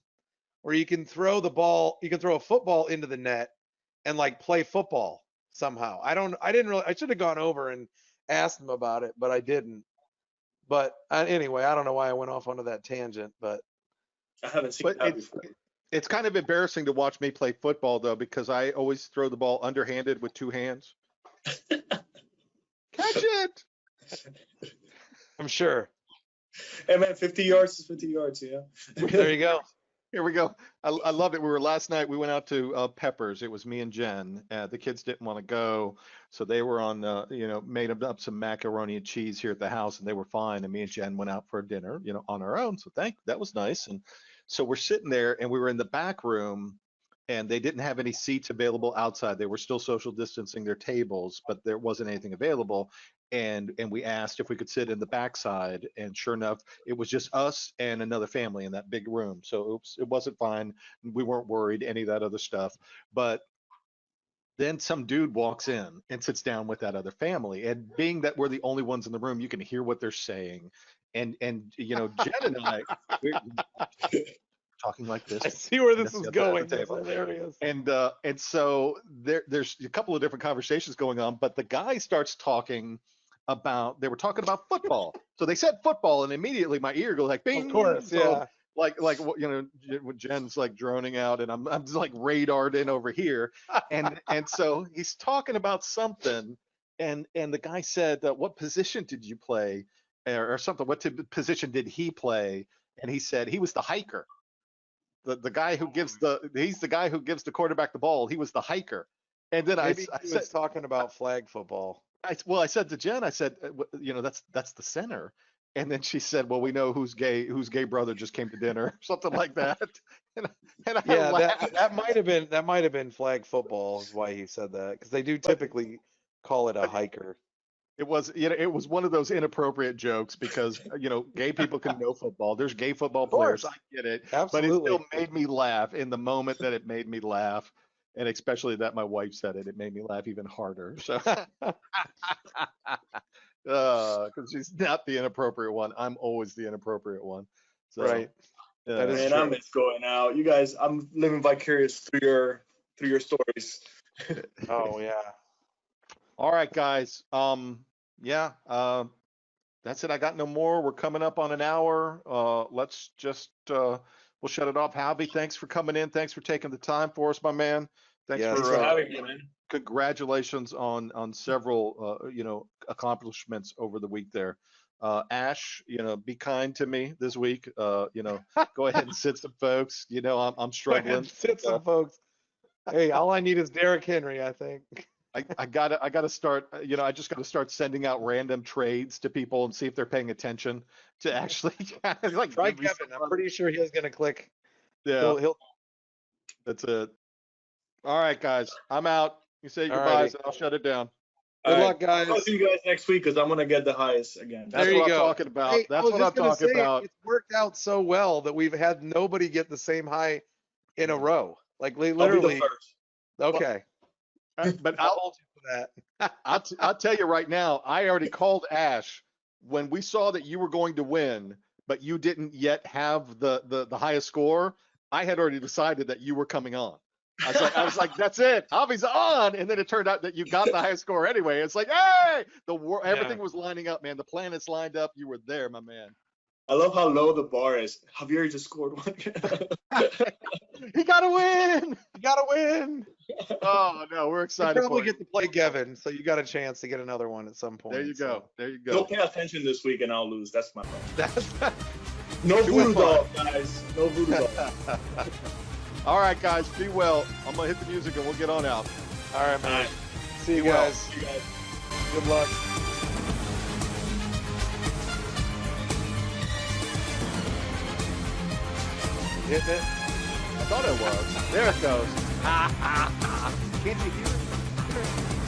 where you can throw a football into the net and like play football somehow. I should have gone over and asked them about it, but I didn't. But anyway, I don't know why I went off onto that tangent, but I haven't seen But that before. it's kind of embarrassing to watch me play football though, because I always throw the ball underhanded with 2 hands. Catch it. I'm sure. Hey man, 50 yards is 50 yards, yeah. There you go. Here we go. I love it. Last night we went out to Peppers. It was me and Jen. The kids didn't want to go, so they were on, made up some macaroni and cheese here at the house, and they were fine. And me and Jen went out for dinner, on our own. So that was nice. And so we're sitting there, and we were in the back room, and they didn't have any seats available outside. They were still social distancing their tables, but there wasn't anything available. And we asked if we could sit in the backside, and sure enough, it was just us and another family in that big room. So it wasn't fine. We weren't worried, any of that other stuff. But then some dude walks in and sits down with that other family. And being that we're the only ones in the room, you can hear what they're saying. And Jen and I, we're talking like this. I see where this That's is the other going. That's table. hilarious. And so there's a couple of different conversations going on, but the guy starts talking about, they were talking about football. So they said football, and immediately my ear goes like, bing. Of course, So, yeah. like when Jen's like droning out, and I'm just like radared in over here, and so he's talking about something, and the guy said, what position did you play, or something? What position did he play? And he said he was the hiker. The guy who gives he's the guy who gives the quarterback the ball. He was the hiker. And then Maybe I he said, was talking about flag football. I said to Jen, I said, that's the center. And then she said, well, we know whose gay brother just came to dinner, something like that. And I Yeah, laughed. that might have been flag football is why he said that, because they do But typically call it a hiker. it was one of those inappropriate jokes because gay people can know football. There's gay football players. I get it, but it Absolutely. still made me laugh in the moment that it made me laugh, and especially that my wife said it. It made me laugh even harder. So, because she's not the inappropriate one. I'm always the inappropriate one. So, Right. That is Man, I true. miss going out. You guys, I'm living vicarious through your stories. Oh yeah. All right, guys. Yeah. That's it. I got no more. We're coming up on an hour. Let's just we'll shut it off. Javi, thanks for coming in. Thanks for taking the time for us, my man. Thanks Yes. Thanks for having me, man. congratulations on several accomplishments over the week there. Ash, be kind to me this week. Go ahead and sit some folks. I'm Go ahead and struggling. sit some folks. Hey, all I need is Derrick Henry, I think. I gotta start. I just gotta start sending out random trades to people and see if they're paying attention to actually like Try give me Kevin. I'm some pretty sure he's gonna click. Yeah, He'll that's it. All right, guys, I'm out. You say your All goodbyes, righty. and I'll shut it down. Good All right. luck, guys. I'll see you guys next week because I'm gonna get the highest again. That's There what you I'm go. talking about. Hey, I That's was what just I'm gonna talking say, about. it's worked out so well that we've had nobody get the same high in a row. Like I'll be the literally, first. Okay. But I'll hold you to that. I'll tell you right now, I already called Ash when we saw that you were going to win, but you didn't yet have the highest score. I had already decided that you were coming on. I was like, that's it. Avi's on, and then it turned out that you got the highest score anyway. It's like, hey, everything was lining up, man. The planets lined up. You were there, my man. I love how low the bar is. Javier just scored one. He got to win. You gotta win. Oh no, we're You excited. probably For you. get to play Gavin, so you got a chance to get another one at some point. There you go. so. There you Don't go. pay attention this week and I'll lose. That's my problem. That's No Do it voodoo fun. doll, guys. No voodoo doll. All right, guys, be well. I'm gonna hit the music and we'll get on out. all right, man. All right. See you Be well. guys. See you guys. Good luck. Hitting it. I thought it was. There it goes. Can't you hear it?